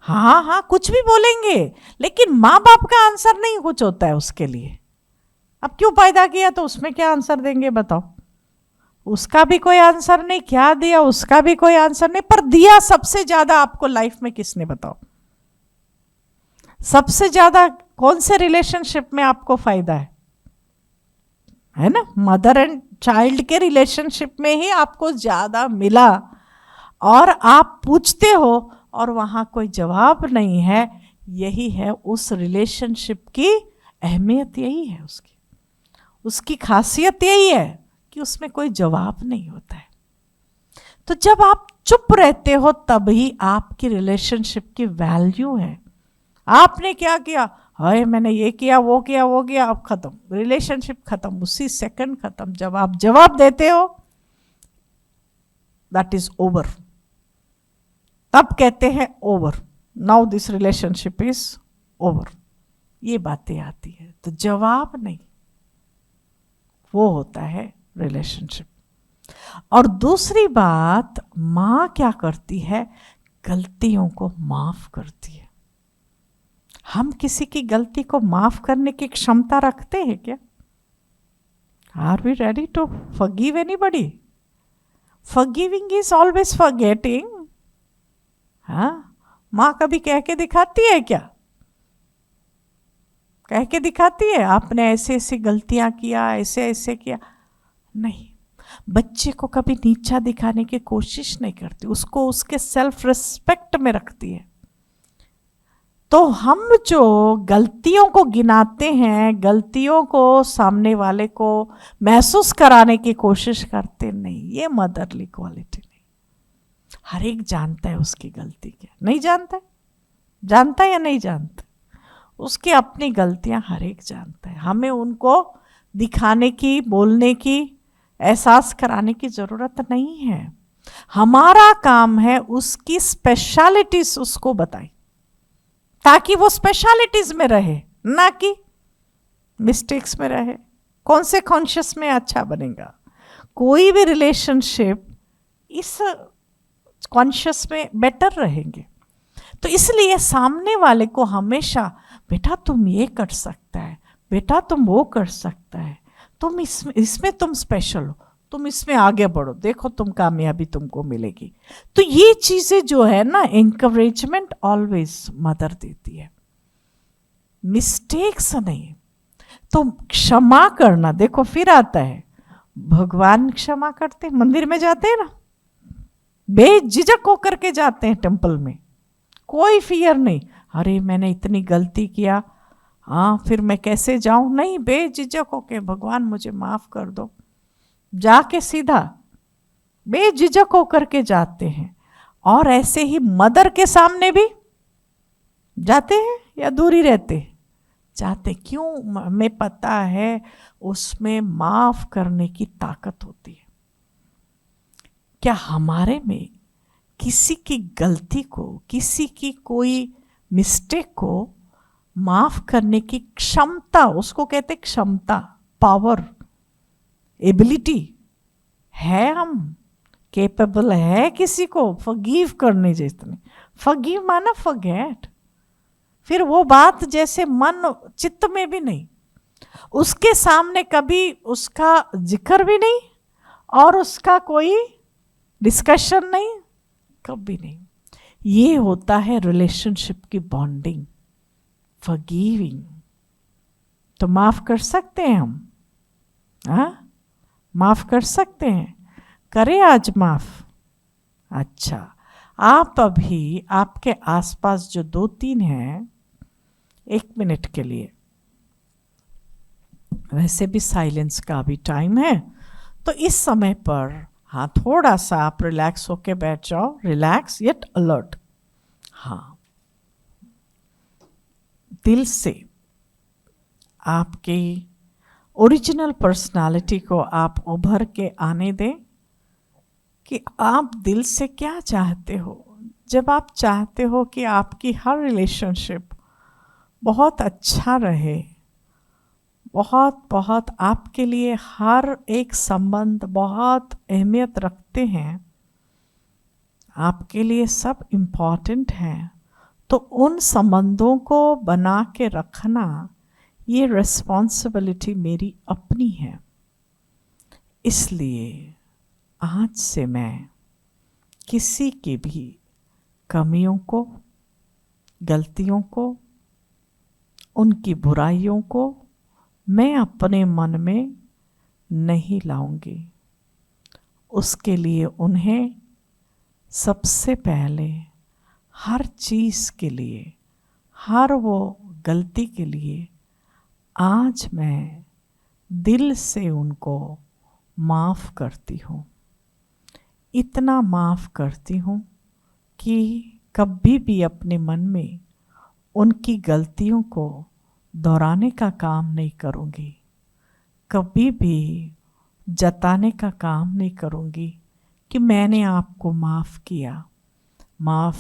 हाँ हाँ, कुछ भी बोलेंगे, लेकिन माँ बाप का आंसर नहीं कुछ होता है उसके लिए। अब क्यों पैदा किया तो उसमें क्या आंसर देंगे बताओ? उसका भी कोई आंसर नहीं, क्या दिया उसका भी कोई आंसर नहीं, पर दिया सबसे ज्यादा आपको लाइफ में किसने? बताओ, सबसे ज्यादा कौन से रिलेशनशिप में आपको फायदा है ना? मदर एंड चाइल्ड के रिलेशनशिप में ही आपको ज्यादा मिला। और आप पूछते हो और वहां कोई जवाब नहीं है, यही है उस रिलेशनशिप की अहमियत, यही है उसकी खासियत, यही है कि उसमें कोई जवाब नहीं होता है। तो जब आप चुप रहते हो तभी आपकी रिलेशनशिप की वैल्यू है। आपने क्या किया, हाय मैंने ये किया वो किया वो किया, अब खत्म, रिलेशनशिप खत्म, उसी सेकंड खत्म। जब आप जवाब देते हो दैट इज ओवर, तब कहते हैं over, now this relationship is over, ये बातें आती है। तो जवाब नहीं, वो होता है रिलेशनशिप। और दूसरी बात, मां क्या करती है, गलतियों को माफ करती है। हम किसी की गलती को माफ करने की क्षमता रखते हैं क्या? Are we ready to forgive anybody? Forgiving is always forgetting. हाँ, माँ कभी कह के दिखाती है क्या? कह के दिखाती है आपने ऐसे ऐसे गलतियां किया, ऐसे ऐसे किया? नहीं। बच्चे को कभी नीचा दिखाने की कोशिश नहीं करती, उसको उसके सेल्फ रिस्पेक्ट में रखती है। तो हम जो गलतियों को गिनाते हैं, गलतियों को सामने वाले को महसूस कराने की कोशिश करते नहीं, ये मदरली क्वालिटी नहीं। हर एक जानता है उसकी गलती क्या, नहीं जानता है? जानता है या नहीं जानता? उसकी अपनी गलतियां हर एक जानता है। हमें उनको दिखाने की, बोलने की, एहसास कराने की जरूरत नहीं है। हमारा काम है उसकी स्पेशलिटीज उसको बताएं, ताकि वो स्पेशलिटीज में रहे, ना कि मिस्टेक्स में रहे। कौन से कॉन्शियस में अच्छा बनेगा? कोई भी रिलेशनशिप इस कॉन्शियस में बेटर रहेंगे। तो इसलिए सामने वाले को हमेशा, बेटा तुम ये कर सकता है, बेटा तुम वो कर सकता है, तुम इसमें तुम स्पेशल हो, तुम इसमें आगे बढ़ो, देखो तुम कामयाबी तुमको मिलेगी। तो ये चीजें जो है ना, एनकरेजमेंट ऑलवेज मदर देती है, मिस्टेक्स नहीं। तो क्षमा करना, देखो फिर आता है, भगवान क्षमा करते, मंदिर में जाते हैं ना, बेझिझक होकर के जाते हैं टेम्पल में, कोई फियर नहीं, अरे मैंने इतनी गलती किया, हाँ फिर मैं कैसे जाऊं, नहीं, बेझिझक होके भगवान मुझे माफ कर दो, जाके सीधा बेझिझक होकर के जाते हैं। और ऐसे ही मदर के सामने भी जाते हैं या दूरी रहते? जाते। क्यों? हमें पता है उसमें माफ करने की ताकत होती है। क्या हमारे में किसी की गलती को, किसी की कोई मिस्टेक को माफ करने की क्षमता, उसको कहते क्षमता, पावर, एबिलिटी है? हम केपेबल है किसी को फॉरगिव करने जितने? फॉरगिव माना फॉरगेट, फिर वो बात जैसे मन चित्त में भी नहीं, उसके सामने कभी उसका जिक्र भी नहीं, और उसका कोई डिस्कशन नहीं, कभी नहीं। ये होता है रिलेशनशिप की बॉन्डिंग, फॉरगिविंग। तो माफ कर सकते हैं हम, हाँ माफ कर सकते हैं, करें आज माफ। अच्छा, आप अभी आपके आसपास जो 2-3 हैं, 1 मिनट के लिए, वैसे भी साइलेंस का भी टाइम है, तो इस समय पर हाँ थोड़ा सा आप रिलैक्स होके बैठ जाओ, रिलैक्स येट अलर्ट। हाँ, दिल से आपकी ओरिजिनल पर्सनालिटी को आप उभर के आने दें कि आप दिल से क्या चाहते हो। जब आप चाहते हो कि आपकी हर रिलेशनशिप बहुत अच्छा रहे, बहुत बहुत आपके लिए हर एक संबंध बहुत अहमियत रखते हैं, आपके लिए सब इम्पॉर्टेंट हैं, तो उन संबंधों को बना के रखना ये रिस्पॉन्सिबिलिटी मेरी अपनी है। इसलिए आज से मैं किसी की भी कमियों को, गलतियों को, उनकी बुराइयों को मैं अपने मन में नहीं लाऊंगी। उसके लिए उन्हें सबसे पहले हर चीज़ के लिए, हर वो गलती के लिए आज मैं दिल से उनको माफ़ करती हूँ। इतना माफ़ करती हूँ कि कभी भी अपने मन में उनकी गलतियों को दोहराने का काम नहीं करूँगी, कभी भी जताने का काम नहीं करूँगी कि मैंने आपको माफ़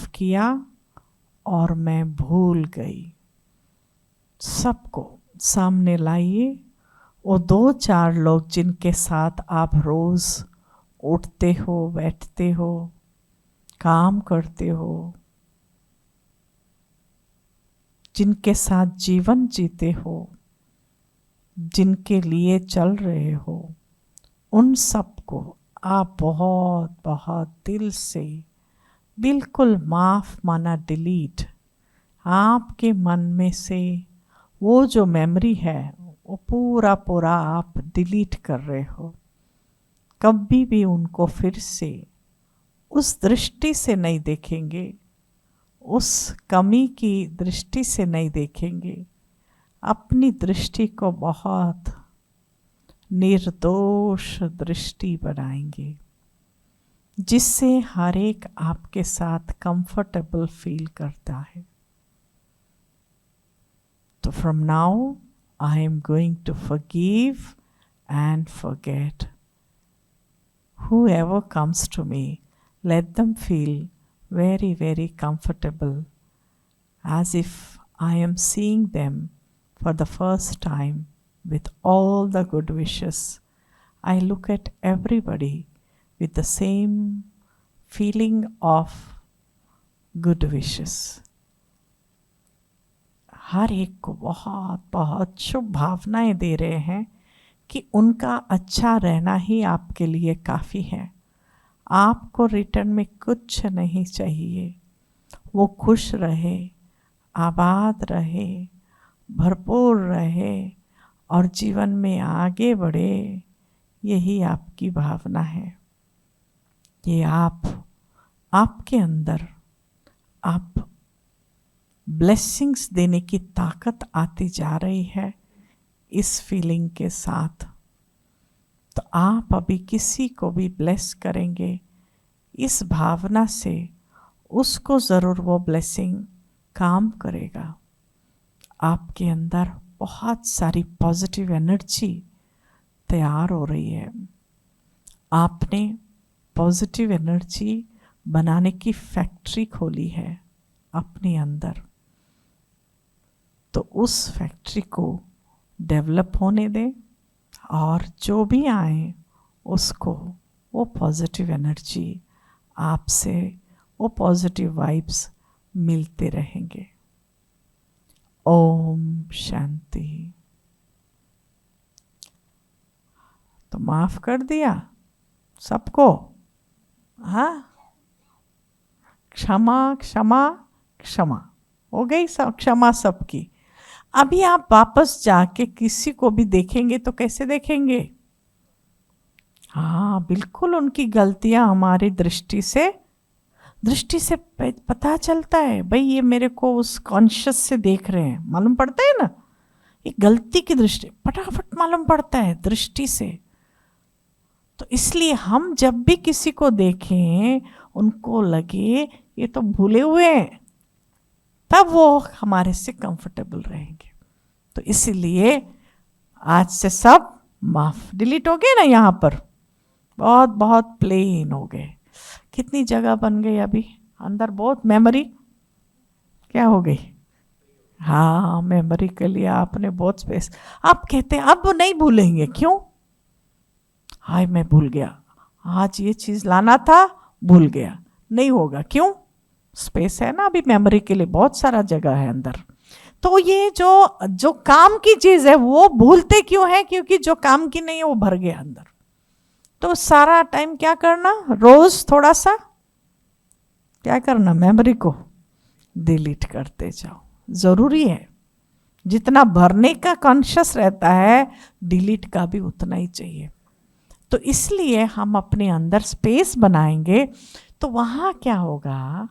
किया और मैं भूल गई। सबको सामने लाइए, वो 2-4 लोग जिनके साथ आप रोज़ उठते हो, बैठते हो, काम करते हो, जिनके साथ जीवन जीते हो, जिनके लिए चल रहे हो, उन सबको आप बहुत बहुत दिल से बिल्कुल माफ़ माना डिलीट, आपके मन में से वो जो मेमोरी है वो पूरा पूरा आप डिलीट कर रहे हो। कभी भी उनको फिर से उस दृष्टि से नहीं देखेंगे, उस कमी की दृष्टि से नहीं देखेंगे, अपनी दृष्टि को बहुत निर्दोष दृष्टि बनाएंगे, जिससे हर एक आपके साथ कंफर्टेबल फील करता है। तो from now I am going to forgive and forget. Whoever comes to me, let them feel very, very comfortable, as if I am seeing them for the first time with all the good wishes. I look at everybody with the same feeling of good wishes. हर एक को बहुत बहुत शुभ भावनाएं दे रहे हैं कि उनका अच्छा रहना ही आपके लिए काफ़ी है। आपको रिटर्न में कुछ नहीं चाहिए। वो खुश रहे, आबाद रहे, भरपूर रहे और जीवन में आगे बढ़े, यही आपकी भावना है। ये आपके अंदर आप ब्लेसिंग्स देने की ताकत आती जा रही है इस फीलिंग के साथ। तो आप अभी किसी को भी ब्लेस करेंगे इस भावना से, उसको ज़रूर वो ब्लेसिंग काम करेगा। आपके अंदर बहुत सारी पॉजिटिव एनर्जी तैयार हो रही है। आपने पॉजिटिव एनर्जी बनाने की फैक्ट्री खोली है अपने अंदर, तो उस फैक्ट्री को डेवलप होने दें और जो भी आए उसको वो पॉजिटिव एनर्जी आपसे, वो पॉजिटिव वाइब्स मिलते रहेंगे। ओम शांति। तो माफ कर दिया सबको? हाँ, क्षमा क्षमा क्षमा हो गई सब, क्षमा सबकी। अभी आप वापस जाके किसी को भी देखेंगे तो कैसे देखेंगे? हाँ बिल्कुल, उनकी गलतियां हमारी दृष्टि से पता चलता है। भाई ये मेरे को उस कॉन्शियस से देख रहे हैं, मालूम पड़ता है ना। ये गलती की दृष्टि फटाफट मालूम पड़ता है दृष्टि से। तो इसलिए हम जब भी किसी को देखें, उनको लगे ये तो भूले हुए हैं, तब वो हमारे से कंफर्टेबल रहेंगे। तो इसीलिए आज से सब माफ, डिलीट हो गए ना, यहाँ पर बहुत बहुत प्लेन हो गए। कितनी जगह बन गई अभी अंदर, बहुत मेमोरी क्या हो गई। हाँ, मेमोरी के लिए आपने बहुत स्पेस। आप कहते हैं अब नहीं भूलेंगे, क्यों? हाय मैं भूल गया, आज ये चीज लाना था, भूल गया, नहीं होगा, क्यों? स्पेस है ना अभी मेमोरी के लिए, बहुत सारा जगह है अंदर। तो ये जो काम की चीज है वो भूलते क्यों है? क्योंकि जो काम की नहीं है वो भर गया अंदर। तो सारा टाइम क्या करना, रोज थोड़ा सा क्या करना, मेमोरी को डिलीट करते जाओ। जरूरी है, जितना भरने का कॉन्शियस रहता है, डिलीट का भी उतना ही चाहिए। तो इसलिए हम अपने अंदर स्पेस बनाएंगे तो वहाँ क्या होगा,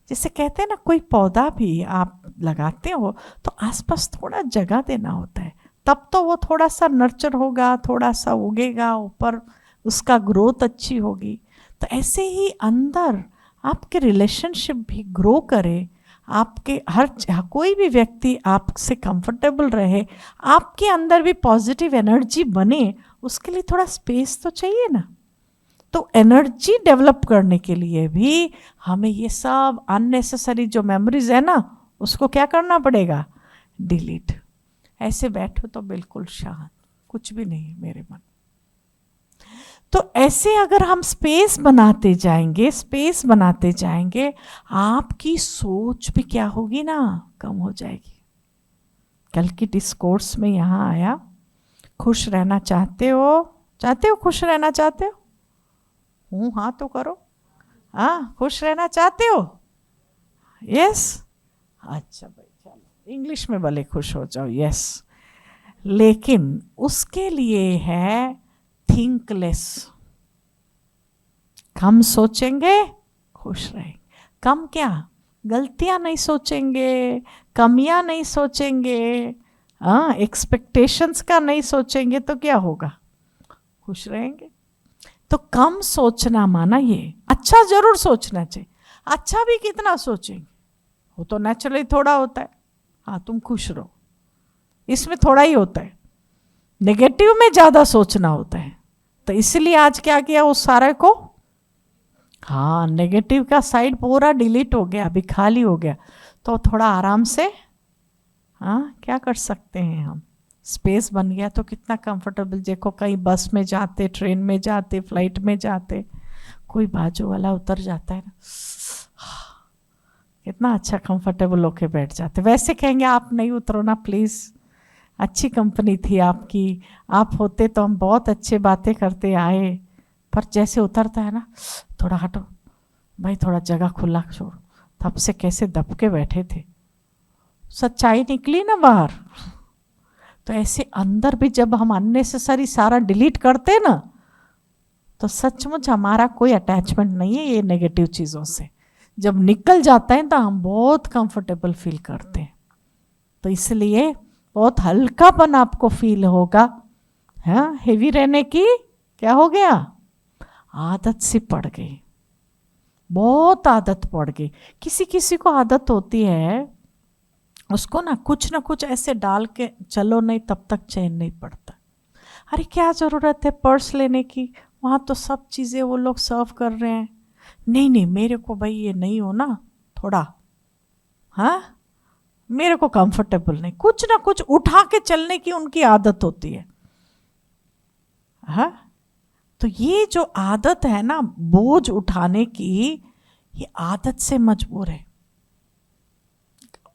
जैसे कहते हैं ना, कोई पौधा भी आप लगाते हो तो आसपास थोड़ा जगह देना होता है, तब तो वो थोड़ा सा नर्चर होगा, थोड़ा सा उगेगा, ऊपर उसका ग्रोथ अच्छी होगी। तो ऐसे ही अंदर आपके रिलेशनशिप भी ग्रो करे, आपके कोई भी व्यक्ति आपसे कंफर्टेबल रहे, आपके अंदर भी पॉजिटिव एनर्जी बने, उसके लिए थोड़ा स्पेस तो चाहिए ना। तो एनर्जी डेवलप करने के लिए भी हमें ये सब अननेसेसरी जो मेमोरीज है ना, उसको क्या करना पड़ेगा, डिलीट। ऐसे बैठो तो बिल्कुल शांत, कुछ भी नहीं मेरे मन। तो ऐसे अगर हम स्पेस बनाते जाएंगे, स्पेस बनाते जाएंगे, आपकी सोच भी क्या होगी ना, कम हो जाएगी। कल की डिस्कोर्स में यहाँ आया, खुश रहना चाहते हो, खुश रहना चाहते हो? हूँ हाँ तो करो। हाँ, खुश रहना चाहते हो? यस। अच्छा भाई चलो, इंग्लिश में भले खुश हो जाओ, यस। लेकिन उसके लिए है थिंक लेस। कम सोचेंगे, खुश रहेंगे। कम क्या, गलतियां नहीं सोचेंगे, कमियां नहीं सोचेंगे, एक्सपेक्टेशंस का नहीं सोचेंगे, तो क्या होगा, खुश रहेंगे। तो कम सोचना माना ये अच्छा जरूर सोचना चाहिए। अच्छा भी कितना सोचेंगे, वो तो नेचुरली थोड़ा होता है। हाँ तुम खुश रहो, इसमें थोड़ा ही होता है। नेगेटिव में ज़्यादा सोचना होता है। तो इसलिए आज क्या किया उस सारे को, हाँ नेगेटिव का साइड पूरा डिलीट हो गया, अभी खाली हो गया। तो थोड़ा आराम से हाँ क्या कर सकते हैं हम, स्पेस बन गया तो कितना कंफर्टेबल। देखो कहीं बस में जाते, ट्रेन में जाते, फ्लाइट में जाते, कोई बाजू वाला उतर जाता है ना, कितना अच्छा कंफर्टेबल होके बैठ जाते। वैसे कहेंगे आप नहीं उतरो ना प्लीज़, अच्छी कंपनी थी आपकी, आप होते तो हम बहुत अच्छे बातें करते आए। पर जैसे उतरता है ना, थोड़ा हटो भाई, थोड़ा जगह खुला छोड़ो, तब से कैसे दबके बैठे थे, सच्चाई निकली ना बाहर। तो ऐसे अंदर भी जब हम अननेसेसरी सारा डिलीट करते ना, तो सचमुच हमारा कोई अटैचमेंट नहीं है ये नेगेटिव चीज़ों से। जब निकल जाता है तो हम बहुत कंफर्टेबल फील करते हैं। तो इसलिए बहुत हल्कापन आपको फील होगा। हाँ, हेवी रहने की क्या हो गया, आदत सी पड़ गई, बहुत आदत पड़ गई। किसी किसी को आदत होती है, उसको ना कुछ ऐसे डाल के चलो नहीं, तब तक चैन नहीं पड़ता। अरे क्या ज़रूरत है पर्स लेने की, वहाँ तो सब चीज़ें वो लोग सर्व कर रहे हैं। नहीं मेरे को भाई ये नहीं हो ना थोड़ा, हाँ मेरे को कंफर्टेबल नहीं, कुछ ना कुछ उठा के चलने की उनकी आदत होती है। हाँ, तो ये जो आदत है ना बोझ उठाने की, ये आदत से मजबूर है।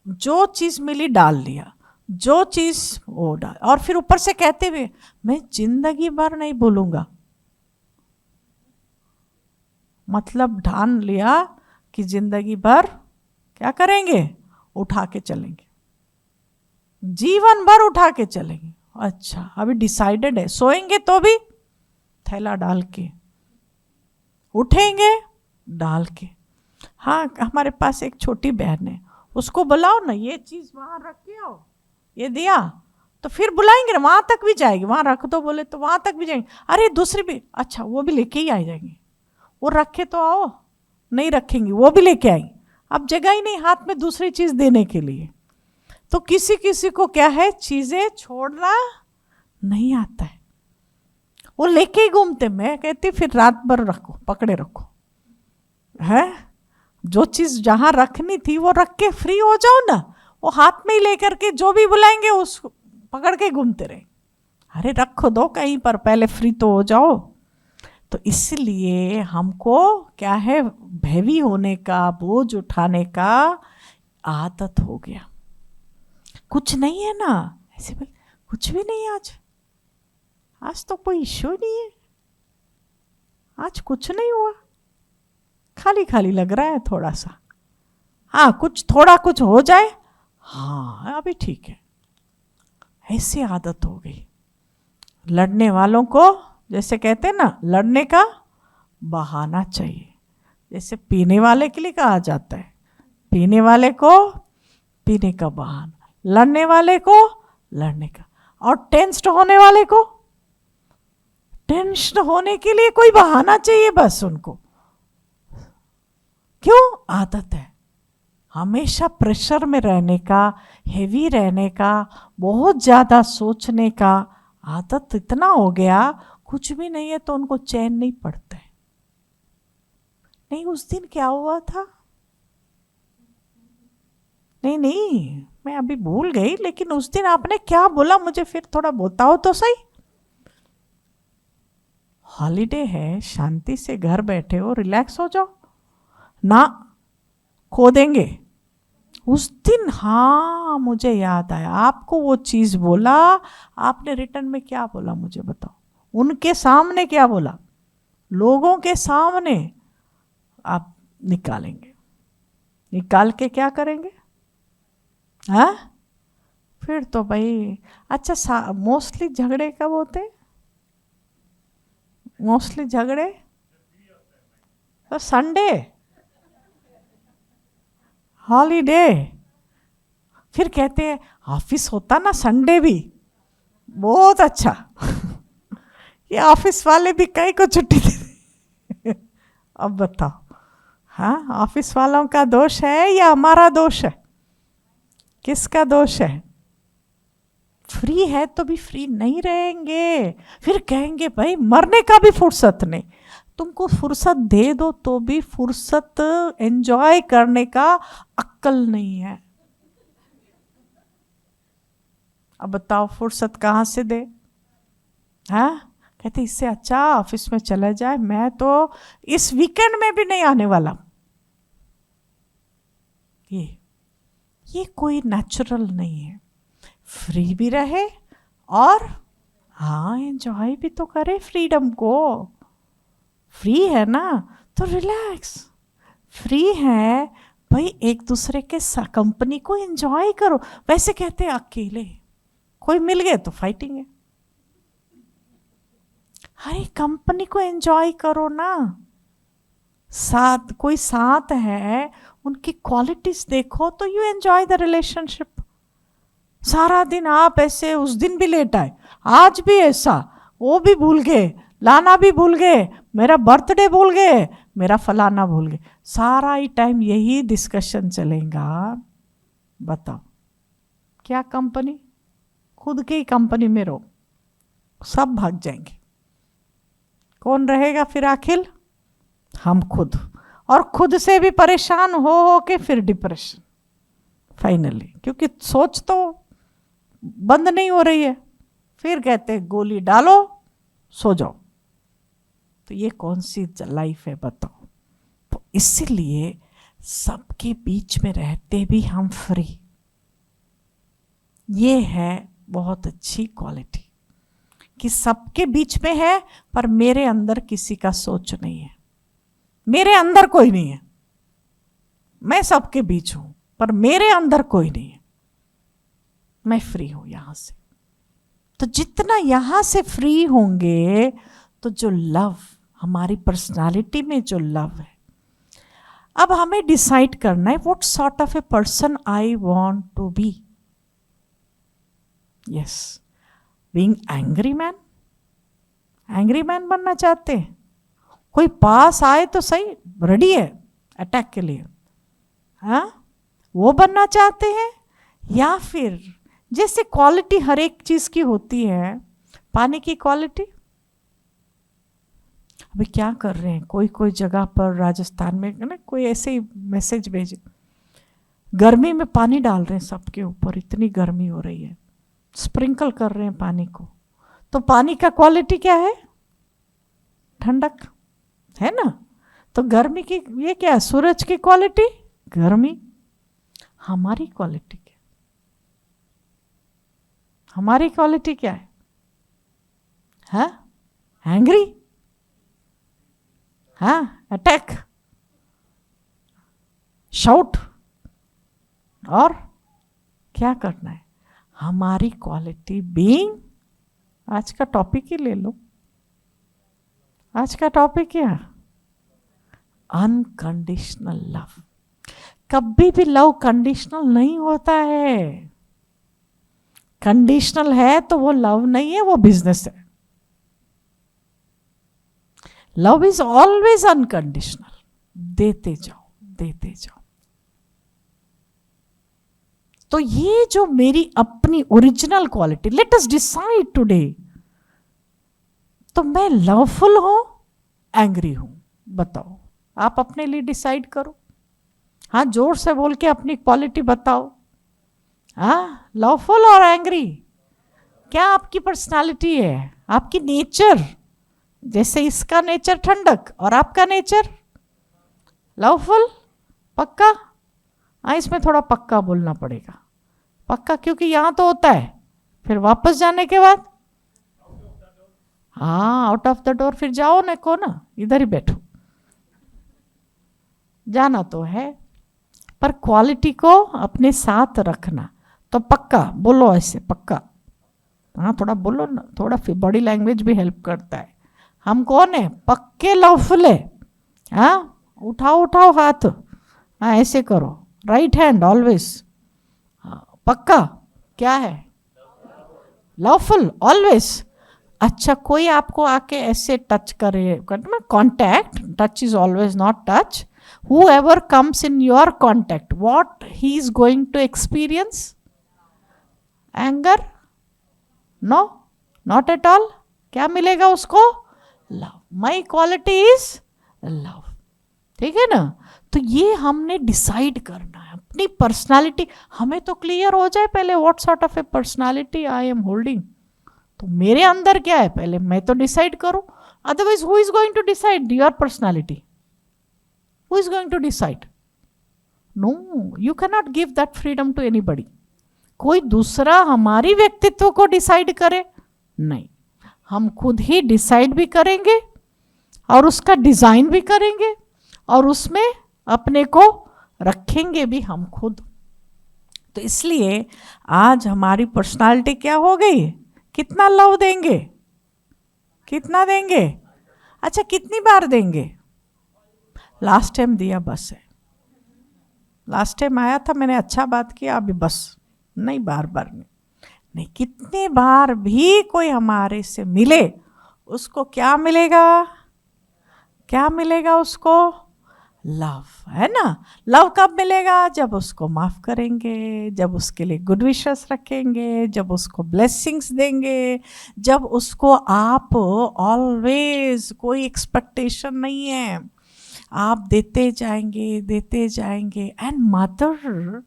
जो चीज़ मिली डाल लिया, जो चीज़ वो डाल, और फिर ऊपर से कहते हुए मैं जिंदगी भर नहीं भूलूंगा। मतलब ठान लिया कि जिंदगी भर क्या करेंगे, उठा के चलेंगे, जीवन भर उठा के चलेंगे। अच्छा अभी डिसाइडेड है, सोएंगे तो भी थैला डाल के, उठेंगे डाल के। हाँ हमारे पास एक छोटी बहन है, उसको बुलाओ ना, ये चीज़ वहाँ रख के आओ, ये दिया तो फिर बुलाएंगे ना, वहां तक भी जाएगी, वहां रख दो बोले तो वहां तक भी जाएंगे, अरे दूसरी भी, अच्छा वो भी लेके ही आ जाएंगे, वो रखे तो आओ, नहीं रखेंगी वो भी लेके आएंगे, अब जगह ही नहीं हाथ में दूसरी चीज देने के लिए। तो किसी किसी को क्या है, चीजें छोड़ना नहीं आता है, वो लेके ही घूमते। मैं कहती फिर रात भर रखो, पकड़े रखो, है जो चीज जहां रखनी थी वो रख के फ्री हो जाओ ना, वो हाथ में ही लेकर के जो भी बुलाएंगे उस पकड़ के घूमते रहे, अरे रखो दो कहीं पर, पहले फ्री तो हो जाओ। तो इसलिए हमको क्या है, हैवी होने का, बोझ उठाने का आदत हो गया। कुछ नहीं है ना, ऐसे बोल कुछ भी नहीं, आज तो कोई इश्यू नहीं है, आज कुछ नहीं हुआ, खाली खाली लग रहा है थोड़ा सा, हाँ कुछ थोड़ा कुछ हो जाए, हाँ अभी ठीक है। ऐसी आदत हो गई। लड़ने वालों को जैसे कहते हैं ना, लड़ने का बहाना चाहिए, जैसे पीने वाले के लिए कहा जाता है, पीने वाले को पीने का बहाना, लड़ने वाले को लड़ने का, और टेंस्ड होने वाले को टेंस्ड होने के लिए कोई बहाना चाहिए बस उनको। क्यों? आदत है हमेशा प्रेशर में रहने का, हेवी रहने का, बहुत ज्यादा सोचने का आदत इतना हो गया, कुछ भी नहीं है तो उनको चैन नहीं पड़ता है। नहीं उस दिन क्या हुआ था, नहीं मैं अभी भूल गई, लेकिन उस दिन आपने क्या बोला मुझे फिर थोड़ा बताओ तो सही। हॉलीडे है, शांति से घर बैठे हो, रिलैक्स हो जाओ ना, खो देंगे उस दिन। हाँ मुझे याद आया, आपको वो चीज बोला, आपने रिटर्न में क्या बोला मुझे बताओ, उनके सामने क्या बोला, लोगों के सामने आप निकालेंगे, निकाल के क्या करेंगे, हाँ फिर तो भाई अच्छा। मोस्टली झगड़े कब होते हैं, मोस्टली झगड़े तो संडे, हॉलीडे, फिर कहते हैं ऑफिस होता ना संडे भी, बहुत अच्छा ये ऑफिस वाले भी कई को छुट्टी दे अब बताओ, हाँ ऑफिस वालों का दोष है या हमारा दोष है, किसका दोष है? फ्री है तो भी फ्री नहीं रहेंगे, फिर कहेंगे भाई मरने का भी फुर्सत नहीं। तुमको फुर्सत दे दो तो भी फुर्सत एंजॉय करने का अक्ल नहीं है। अब बताओ फुर्सत कहाँ से दे, हाँ कहते इससे अच्छा ऑफिस में चला जाए, मैं तो इस वीकेंड में भी नहीं आने वाला। ये कोई नेचुरल नहीं है। फ्री भी रहे और हाँ एंजॉय भी तो करे फ्रीडम को। फ्री है ना तो रिलैक्स, फ्री है भाई एक दूसरे के कंपनी को एंजॉय करो। वैसे कहते हैं अकेले कोई मिल गए तो फाइटिंग है, अरे कंपनी को एंजॉय करो ना, साथ कोई साथ है उनकी क्वालिटीज देखो तो यू एंजॉय द रिलेशनशिप। सारा दिन आप ऐसे, उस दिन भी लेट आए, आज भी ऐसा, वो भी भूल गए, लाना भी भूल गए, मेरा बर्थडे भूल गए, मेरा फलाना भूल गए, सारा ही टाइम यही डिस्कशन चलेगा। बताओ क्या कंपनी, खुद की कंपनी में रहो, सब भाग जाएंगे। कौन रहेगा फिर आखिर? हम खुद, और खुद से भी परेशान हो के फिर डिप्रेशन फाइनली, क्योंकि सोच तो बंद नहीं हो रही है। फिर कहते हैं गोली डालो सो जाओ। तो ये कौन सी लाइफ है बताओ? तो इसीलिए सबके बीच में रहते भी हम फ्री, ये है बहुत अच्छी क्वालिटी कि सबके बीच में है पर मेरे अंदर किसी का सोच नहीं है, मेरे अंदर कोई नहीं है। मैं सबके बीच हूं पर मेरे अंदर कोई नहीं है, मैं फ्री हूं यहां से। तो जितना यहां से फ्री होंगे तो जो लव, हमारी पर्सनालिटी में जो लव है, अब हमें डिसाइड करना है what sort of a person I want to be. Yes, being angry man, angry man बनना चाहते हैं? कोई पास आए तो सही, रेडी है अटैक के लिए, हाँ, वो बनना चाहते हैं? या फिर जैसे क्वालिटी हर एक चीज की होती है, पानी की क्वालिटी, अभी क्या कर रहे हैं कोई कोई जगह पर राजस्थान में ना, कोई ऐसे ही मैसेज भेजे, गर्मी में पानी डाल रहे हैं सबके ऊपर, इतनी गर्मी हो रही है, स्प्रिंकल कर रहे हैं पानी को, तो पानी का क्वालिटी क्या है? ठंडक है ना। तो गर्मी की ये क्या है? सूरज की क्वालिटी गर्मी। हमारी क्वालिटी क्या? हमारी क्वालिटी क्या है? हाँ, एंग्री, हाँ, अटैक, शाउट, और क्या करना है? हमारी क्वालिटी बीइंग, आज का टॉपिक ही ले लो, आज का टॉपिक क्या? Unconditional love. कभी भी लव कंडीशनल नहीं होता है। कंडीशनल है तो वो लव नहीं है, वो बिजनेस है। लव इज ऑलवेज अनकंडीशनल, देते जाओ देते जाओ। तो ये जो मेरी अपनी original quality, let us decide today, तो मैं लवफुल हूं, एंग्री हूं? बताओ, आप अपने लिए डिसाइड करो। हाँ, जोर से बोल के अपनी क्वालिटी बताओ। हाँ, लवफुल और एंग्री, क्या आपकी पर्सनालिटी है, आपकी नेचर? जैसे इसका नेचर ठंडक और आपका नेचर लवफुल, पक्का? हाँ, इसमें थोड़ा पक्का बोलना पड़ेगा, पक्का, क्योंकि यहां तो होता है, फिर वापस जाने के बाद, हाँ, आउट ऑफ द डोर, फिर जाओ न को ना, इधर ही बैठो, जाना तो है, पर क्वालिटी को अपने साथ रखना। तो पक्का बोलो, ऐसे पक्का, हाँ, थोड़ा बोलो ना, थोड़ा बॉडी लैंग्वेज भी हेल्प करता है। हम कौन है? पक्के लवफुल है। हाँ, उठाओ उठाओ हाथ, हाँ, ऐसे करो, राइट हैंड ऑलवेज, हाँ, पक्का क्या है? Loveful always. अच्छा, कोई आपको आके ऐसे टच करे, contact, touch is always not touch, whoever comes in your contact, what he is going to experience? Anger? No, not at all. क्या मिलेगा उसको? Love. My quality is love. ठीक है ना। तो ये हमने डिसाइड करना है अपनी पर्सनालिटी। हमें तो क्लियर हो जाए पहले what sort of A personality I am holding. तो मेरे अंदर क्या है पहले मैं तो डिसाइड करूं, otherwise who is going to decide your personality? Who is going to decide? No, you cannot give that freedom to anybody. कोई दूसरा हमारी व्यक्तित्व को डिसाइड करे? नहीं, हम खुद ही डिसाइड भी करेंगे और उसका डिजाइन भी करेंगे और उसमें अपने को रखेंगे भी हम खुद। तो इसलिए आज हमारी पर्सनालिटी क्या हो गई? कितना लव देंगे? कितना देंगे? अच्छा, कितनी बार देंगे? लास्ट टाइम दिया बस है, लास्ट टाइम आया था मैंने अच्छा बात किया, अभी बस नहीं, बार बार नहीं, कितने बार भी कोई हमारे से मिले उसको क्या मिलेगा? क्या मिलेगा उसको? लव, है ना। लव कब मिलेगा? जब उसको माफ करेंगे, जब उसके लिए गुड विशेस रखेंगे, जब उसको ब्लेसिंग्स देंगे, जब उसको आप ऑलवेज कोई एक्सपेक्टेशन नहीं है, आप देते जाएंगे। एंड मदर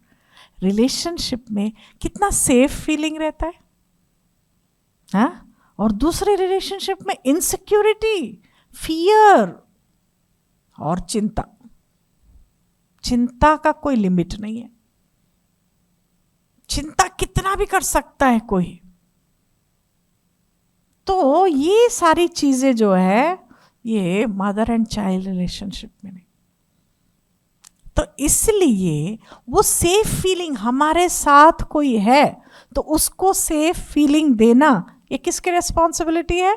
रिलेशनशिप में कितना सेफ फीलिंग रहता है, हाँ? और दूसरे रिलेशनशिप में इनसिक्योरिटी, फियर और चिंता। चिंता का कोई लिमिट नहीं है, चिंता कितना भी कर सकता है कोई। तो ये सारी चीजें जो है ये मदर एंड चाइल्ड रिलेशनशिप में नहीं। तो इसलिए वो सेफ फीलिंग, हमारे साथ कोई है तो उसको सेफ फीलिंग देना, ये किसकी रिस्पॉन्सिबिलिटी है?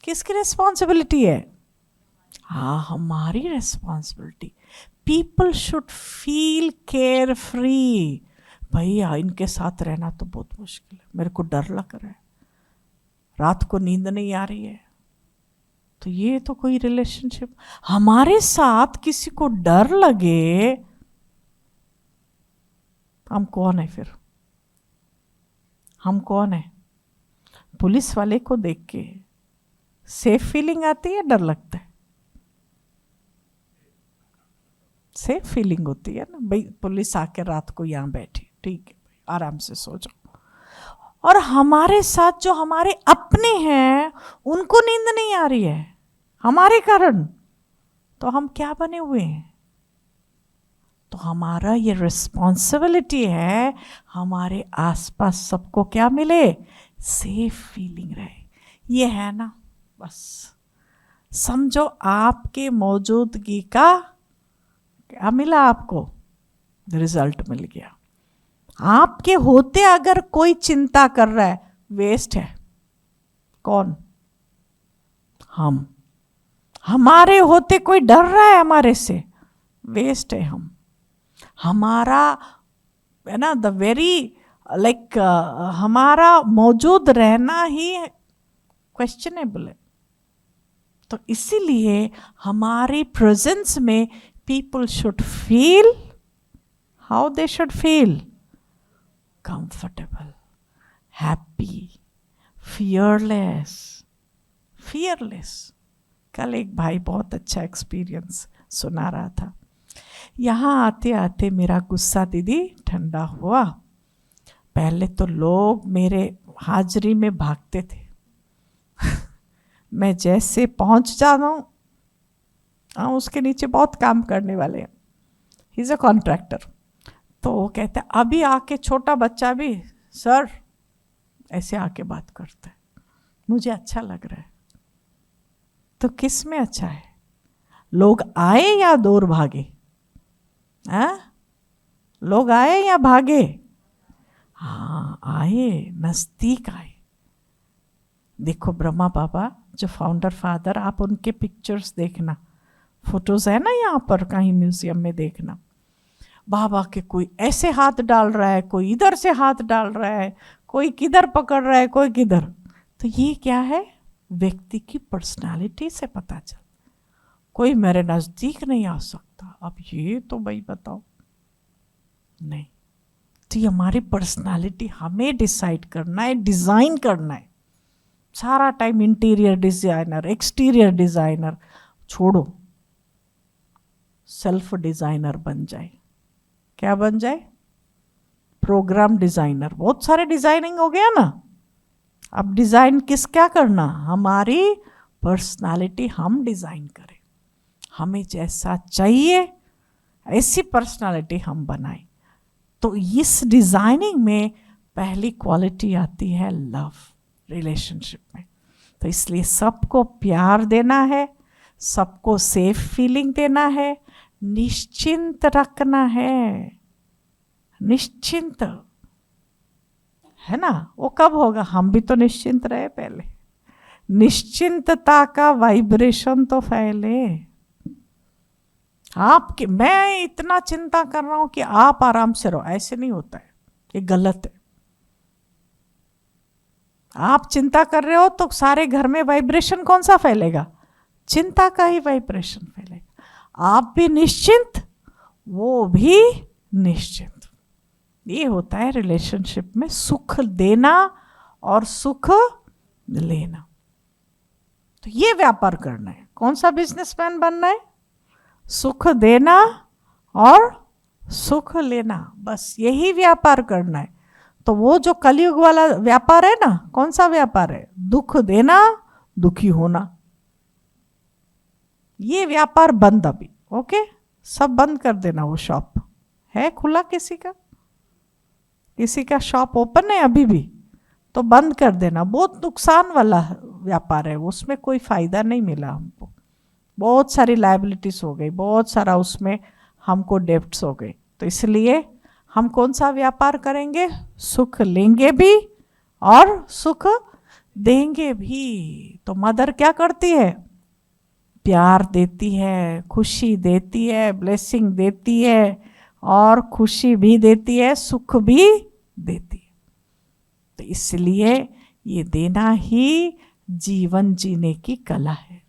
किसकी रिस्पॉन्सिबिलिटी है? हाँ, हमारी responsibility. People should feel care free, भैया इनके साथ रहना तो बहुत मुश्किल है, मेरे को डर लग रहा है, रात को नींद नहीं आ रही है। तो ये तो कोई रिलेशनशिप। हमारे साथ किसी को डर लगे, हम कौन है फिर? हम कौन है? पुलिस वाले को देख के सेफ फीलिंग आती है, डर लगता है? सेफ फीलिंग होती है ना, भाई पुलिस आके रात को यहाँ बैठी, ठीक है भाई आराम से सो जाओ। और हमारे साथ जो हमारे अपने हैं उनको नींद नहीं आ रही है हमारे कारण, तो हम क्या बने हुए हैं? तो हमारा ये रिस्पॉन्सिबिलिटी है हमारे आसपास सबको क्या मिले? सेफ फीलिंग रहे। ये है ना, बस समझो आपके मौजूदगी का क्या मिला आपको? रिजल्ट मिल गया। आपके होते अगर कोई चिंता कर रहा है, वेस्ट है। कौन? हम। हमारे होते कोई डर रहा है हमारे से, वेस्ट है हम। हमारा है ना, द वेरी लाइक हमारा मौजूद रहना ही क्वेश्चनेबल है। तो इसीलिए हमारी प्रेजेंस में people should feel how they should feel comfortable, happy, fearless। कल एक भाई बहुत अच्छा एक्सपीरियंस सुना रहा था। यहाँ आते आते मेरा गुस्सा दीदी ठंडा हुआ। पहले तो लोग मेरे हाजिरी में भागते थे मैं जैसे पहुँच जाता हूँ, हाँ उसके नीचे बहुत काम करने वाले हैं, ही इज़ अ कॉन्ट्रैक्टर। तो वो कहते हैं अभी आके छोटा बच्चा भी सर ऐसे आके बात करता है, मुझे अच्छा लग रहा है। तो किस में अच्छा है? लोग आए या दूर भागे? हाँ, लोग आए या भागे? हाँ आए, नज़दीक आए। देखो ब्रह्मा बाबा जो फाउंडर फादर, आप उनके पिक्चर्स देखना, फोटोज है ना यहाँ पर कहीं म्यूजियम में देखना। बाबा के कोई ऐसे हाथ डाल रहा है, कोई इधर से हाथ डाल रहा है, कोई किधर पकड़ रहा है, कोई किधर। तो ये क्या है? व्यक्ति की पर्सनालिटी से पता चल। कोई मेरे नज़दीक नहीं आ सकता। अब ये तो भाई बताओ, नहीं। तो ये हमारी पर्सनालिटी हमें डिसाइड करना है, डिज़ाइन करना है। सारा time interior designer, exterior designer छोड़ो, सेल्फ डिज़ाइनर बन जाए। क्या बन जाए? Programme designer. बहुत सारे डिज़ाइनिंग हो गया ना। अब डिज़ाइन किस क्या करना? हमारी पर्सनालिटी हम डिज़ाइन करें, हमें जैसा चाहिए ऐसी पर्सनालिटी हम बनाएं। तो इस डिज़ाइनिंग में पहली क्वालिटी आती है लव, रिलेशनशिप में। तो इसलिए सबको प्यार देना है, सबको सेफ फीलिंग देना है, निश्चिंत रखना है। निश्चिंत है ना, वो कब होगा? हम भी तो निश्चिंत रहे पहले। निश्चिंतता का वाइब्रेशन तो फैले। आपके, मैं इतना चिंता कर रहा हूं कि आप आराम से रहो, ऐसे नहीं होता है, ये गलत है। आप चिंता कर रहे हो तो सारे घर में वाइब्रेशन कौन सा फैलेगा? चिंता का ही वाइब्रेशन फैलेगा। आप भी निश्चिंत, वो भी निश्चिंत। ये होता है रिलेशनशिप में सुख देना और सुख लेना। तो ये व्यापार करना है। कौन सा बिजनेसमैन बनना है? सुख देना और सुख लेना, बस यही व्यापार करना है। तो वो जो कलयुग वाला व्यापार है ना, कौन सा व्यापार है? दुख देना, दुखी होना। ये व्यापार बंद अभी, ओके? सब बंद कर देना। वो शॉप है खुला किसी का? किसी का शॉप ओपन है अभी भी? तो बंद कर देना। बहुत नुकसान वाला व्यापार है, उसमें कोई फायदा नहीं मिला हमको। बहुत सारी लायबिलिटीज हो गई, बहुत सारा उसमें हमको डेब्ट्स हो गए। तो इसलिए हम कौन सा व्यापार करेंगे? सुख लेंगे भी और सुख देंगे भी। तो मदर क्या करती है? प्यार देती है, खुशी देती है, ब्लेसिंग देती है और खुशी भी देती है, सुख भी देती है। तो इसलिए ये देना ही जीवन जीने की कला है।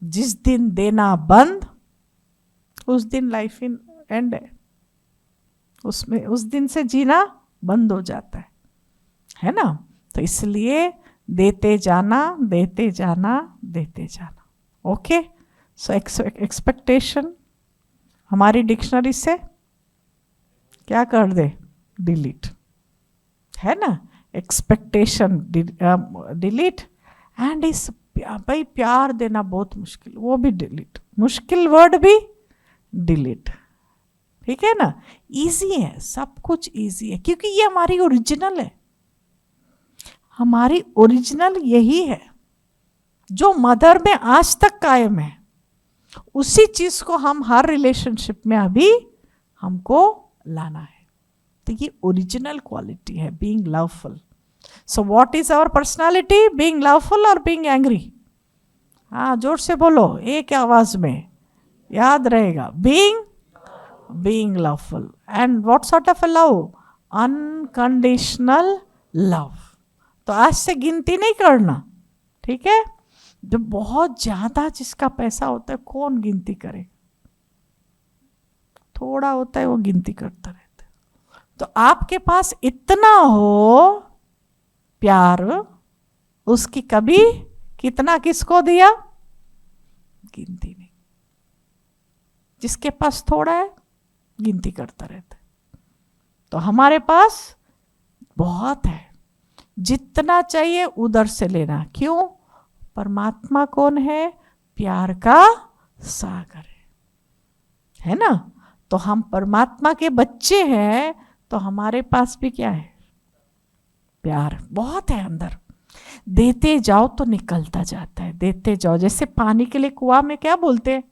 जिस दिन देना बंद, उस दिन लाइफ इन एंड है, उसमें उस दिन से जीना बंद हो जाता है ना। तो इसलिए देते जाना, देते जाना, देते जाना। ओके, सो एक्सपेक्टेशन हमारी डिक्शनरी से क्या कर दे, डिलीट, है ना। एक्सपेक्टेशन डिलीट, एंड इस भाई प्यार देना बहुत मुश्किल, वो भी डिलीट, मुश्किल वर्ड भी डिलीट, ठीक है ना। इजी है, सब कुछ इजी है, क्योंकि ये हमारी ओरिजिनल है। हमारी ओरिजिनल यही है जो मदर में आज तक कायम है। उसी चीज को हम हर रिलेशनशिप में अभी हमको लाना है। तो ये ओरिजिनल क्वालिटी है, being loveful. So what is our personality, being loveful और बीइंग एंग्री? हाँ, जोर से बोलो, एक आवाज में याद रहेगा, being loveful. And what sort of a love? Unconditional love. तो आज से गिनती नहीं करना, ठीक है। जो बहुत ज्यादा जिसका पैसा होता है, कौन गिनती करे? थोड़ा होता है वो गिनती करता रहता है। तो आपके पास इतना हो प्यार, उसकी कभी कितना किसको दिया, गिनती नहीं। जिसके पास थोड़ा है गिनती करता रहता है। तो हमारे पास बहुत है, जितना चाहिए उधर से लेना। क्यों? परमात्मा कौन है? प्यार का सागर है ना। तो हम परमात्मा के बच्चे हैं, तो हमारे पास भी क्या है? प्यार बहुत है अंदर। देते जाओ तो निकलता जाता है, देते जाओ। जैसे पानी के लिए कुआं में क्या बोलते हैं,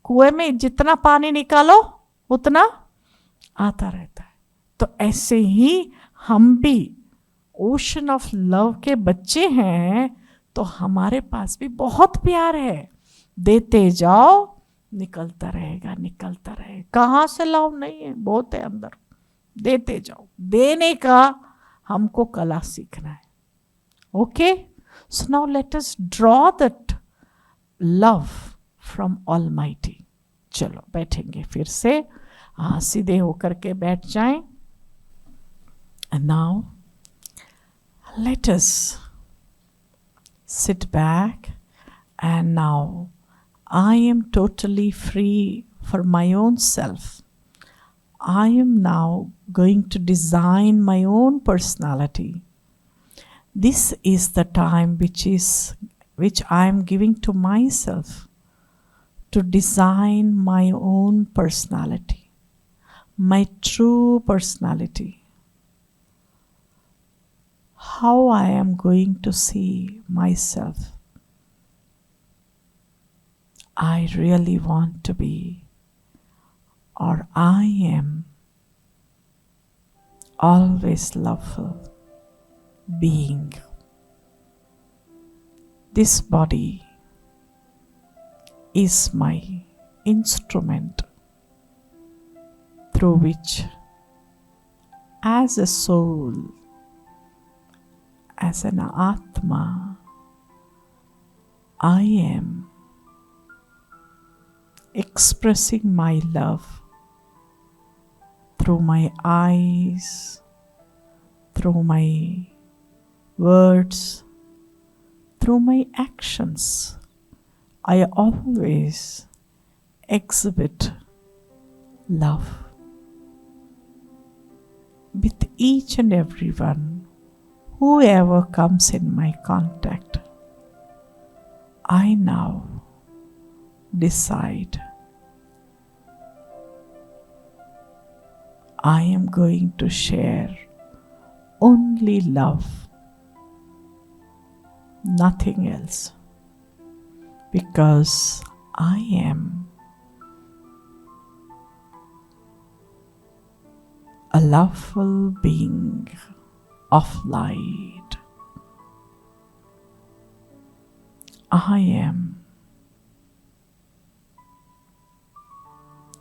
कुएं में जितना पानी निकालो उतना आता रहता है। तो ऐसे ही हम भी ओशन ऑफ लव के बच्चे हैं, तो हमारे पास भी बहुत प्यार है। देते जाओ, निकलता रहेगा, निकलता रहेगा। कहाँ से लव नहीं है, बहुत है अंदर। देते जाओ, देने का हमको कला सीखना है। Okay, so now let us draw that love from almighty. चलो बैठेंगे फिर से, हाँ सीधे होकर के बैठ जाएं। And now let us sit back, and now I am totally free for my own self. I am now going to design my own personality. This is the time which I am giving to myself to design my own personality, my true personality. How I am going to see myself. I really want to be, or I am always loveful being. This body is my instrument through which, as a soul, as an Atma, I am expressing my love through my eyes, through my words, through my actions. I always exhibit love with each and every one. Whoever comes in my contact, I now decide I am going to share only love, nothing else, because I am a loveful being of light. I am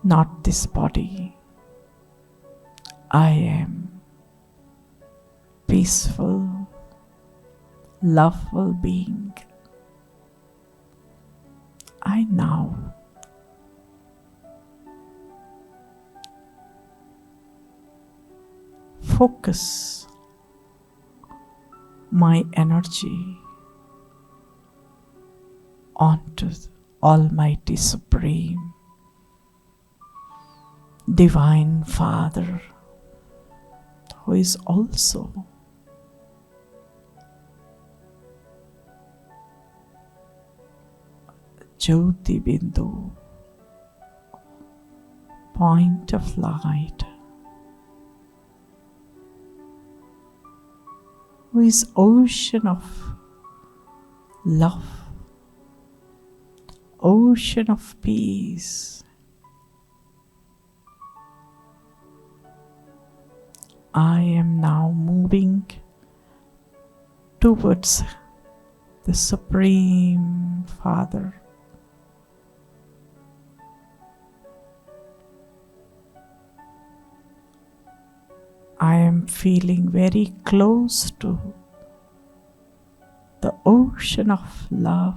not this body. I am peaceful, loveful being. I now focus my energy onto the Almighty Supreme Divine Father, who is also Jyoti Bindu, point of light, who is ocean of love, ocean of peace. I am now moving towards the Supreme Father. I am feeling very close to the ocean of love.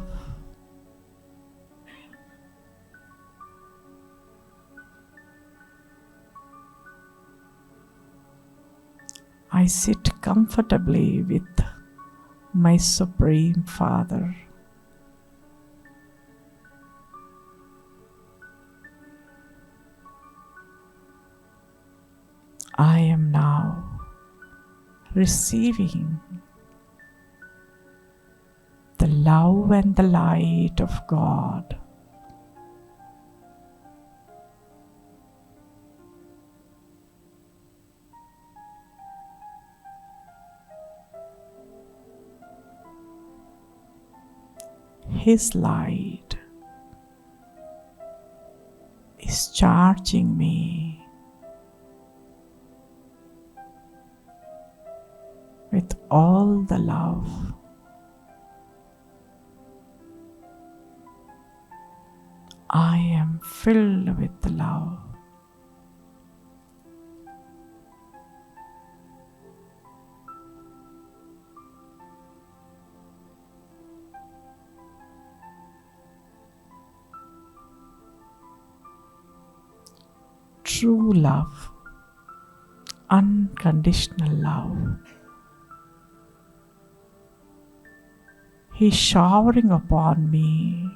I sit comfortably with my Supreme Father. I am now receiving the love and the light of God. His light is charging me with all the love. I am filled with love. True love, unconditional love. He's showering upon me.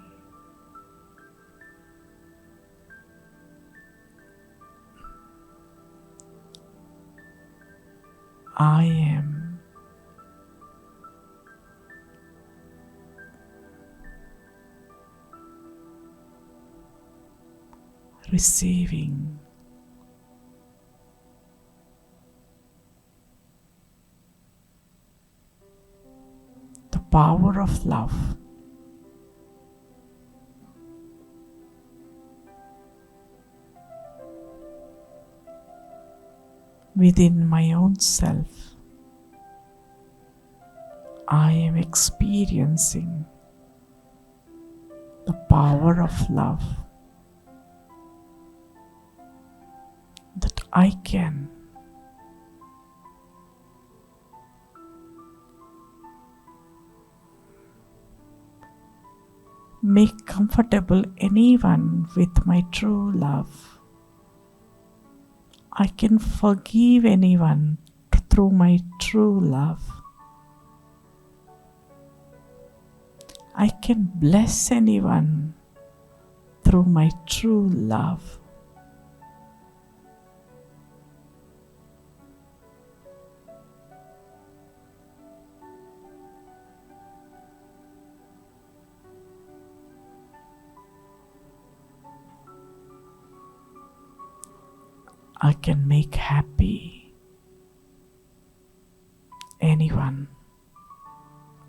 I am receiving the power of love. Within my own self, I am experiencing the power of love, that I can make comfortable anyone with my true love. I can forgive anyone through my true love. I can bless anyone through my true love. I can make happy anyone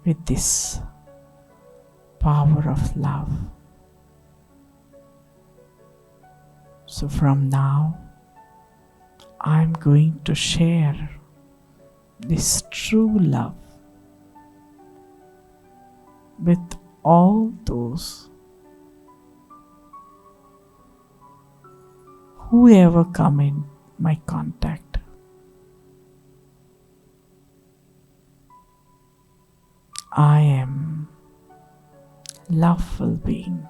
with this power of love. So from now, I'm going to share this true love with all those who ever come in my contact. I am loveful being.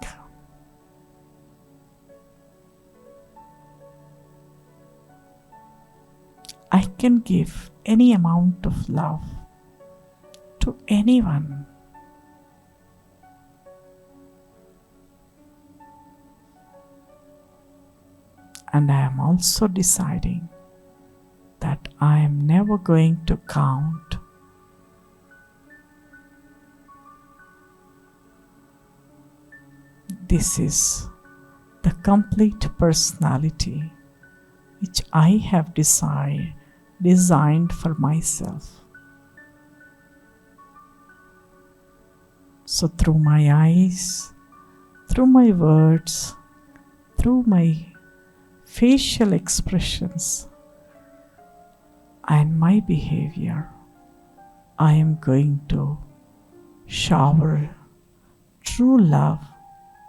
I can give any amount of love to anyone. And I am also deciding that I am never going to count this is the complete personality which I have designed for myself. So through my eyes, through my words, through my facial expressions and my behavior, I am going to shower true love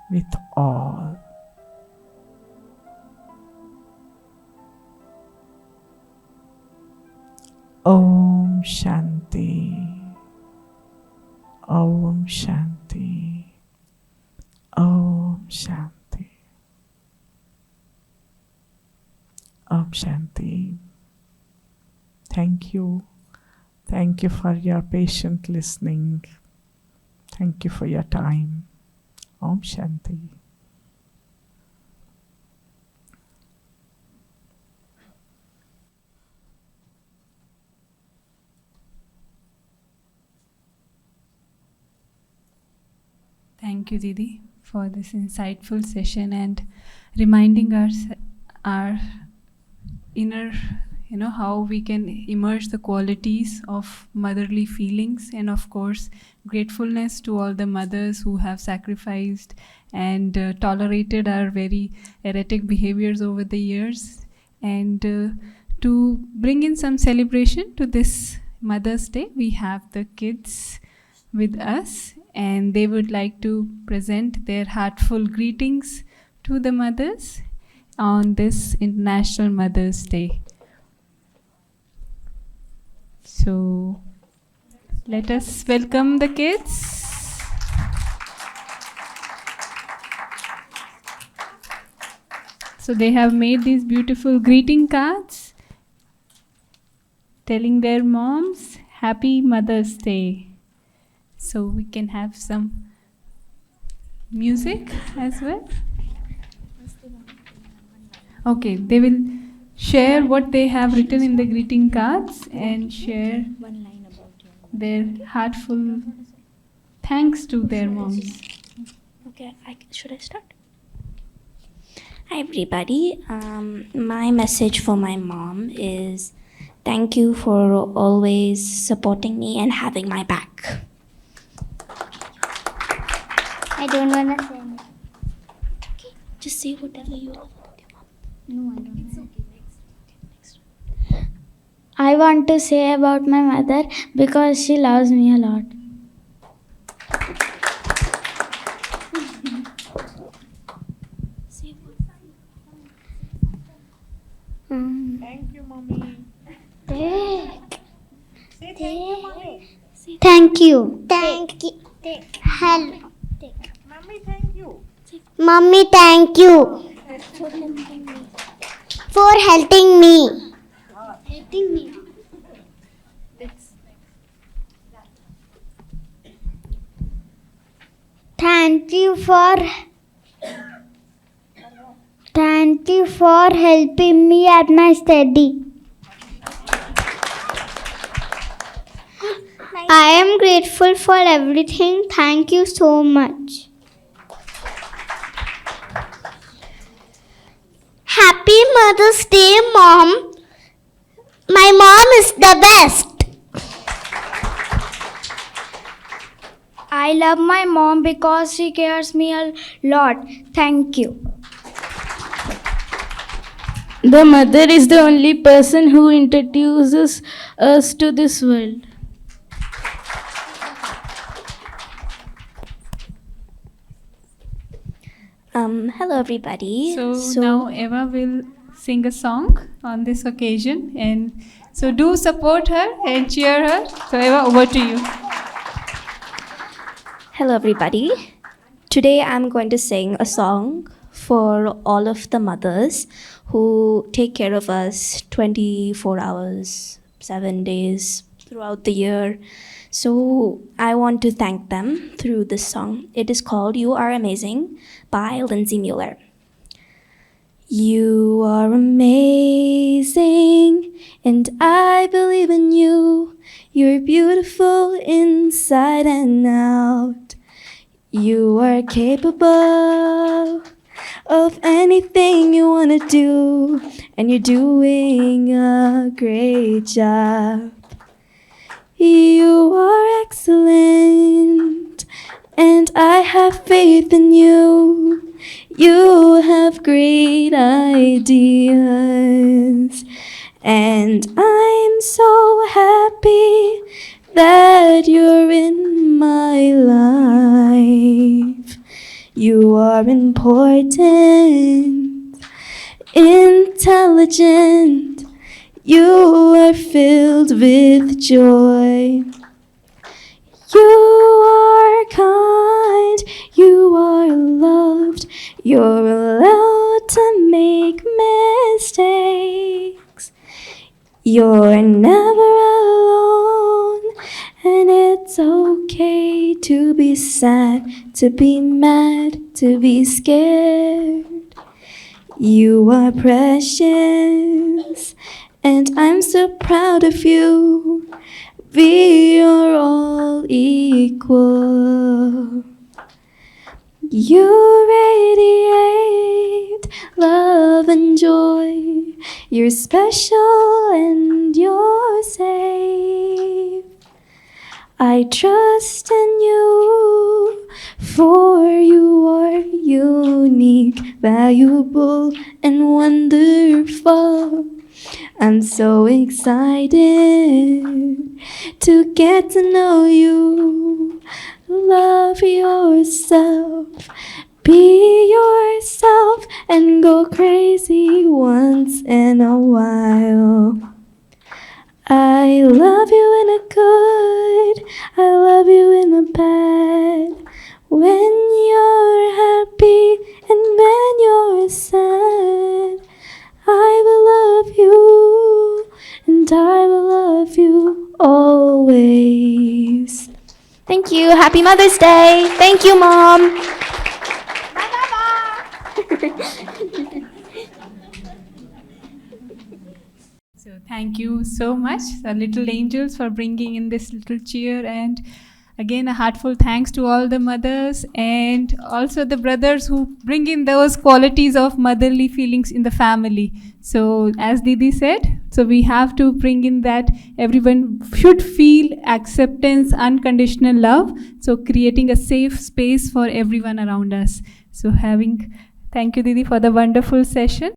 with all. Om Shanti. Om Shanti. Om Shanti. Om Shanti. Thank you. Thank you for your patient listening. Thank you for your time. Om Shanti. Thank you, Didi, for this insightful session and reminding us our inner, how we can emerge the qualities of motherly feelings, and of course, gratefulness to all the mothers who have sacrificed and tolerated our very erratic behaviors over the years, and to bring in some celebration to this Mother's Day, we have the kids with us, and they would like to present their heartful greetings to the mothers on this International Mother's Day. So let us welcome the kids. So they have made these beautiful greeting cards telling their moms Happy Mother's Day. So we can have some music as well. Okay, they will share what they have written in the greeting cards and share their heartful thanks to their moms. Okay, should I start? Hi everybody, my message for my mom is thank you for always supporting me and having my back. I don't want to say anything. Okay, just say whatever you want with your mom. No, I don't. It's okay, next. I want to say about my mother because she loves me a lot. Say what? Thank you, Mommy. Thank Say thank you, Mommy. Thank you. Thank you. Hello. Mommy, thank you. Mommy, thank you for helping me. Helping me. Thank you for helping me at my study. I am grateful for everything. Thank you so much. Happy Mother's Day, Mom. My mom is the best. I love my mom because she cares me a lot. Thank you. The mother is the only person who introduces us to this world. Hello everybody. So now Eva will sing a song on this occasion, and so do support her and cheer her. So Eva, over to you. Hello, everybody. Today I'm going to sing a song for all of the mothers who take care of us 24 hours, 7 days throughout the year. So I want to thank them through this song. It is called You Are Amazing by Lindsay Mueller. You are amazing, and I believe in you. You're beautiful inside and out. You are capable of anything you want to do, and you're doing a great job. You are excellent, and I have faith in you. You have great ideas, and I'm so happy that you're in my life. You are important, intelligent, you are filled with joy. You are kind, you are loved, you're allowed to make mistakes. You're never alone, and it's okay to be sad, to be mad, to be scared. You are precious, and I'm so proud of you. We are all equal. You radiate love and joy. You're special and you're safe. I trust in you, for you are unique, valuable, and wonderful. I'm so excited to get to know you. Love yourself, be yourself, and go crazy once in a while. I love you in a good, I love you in a bad. When you're happy and when you're sad, I will love you, and I will love you always. Thank you. Happy Mother's Day. Thank you, Mom. So thank you so much, the little angels, for bringing in this little cheer, and again a heartful thanks to all the mothers and also the brothers who bring in those qualities of motherly feelings in the family. So as Didi said, so we have to bring in that everyone should feel acceptance, unconditional love, so creating a safe space for everyone around us. So thank you Didi for the wonderful session.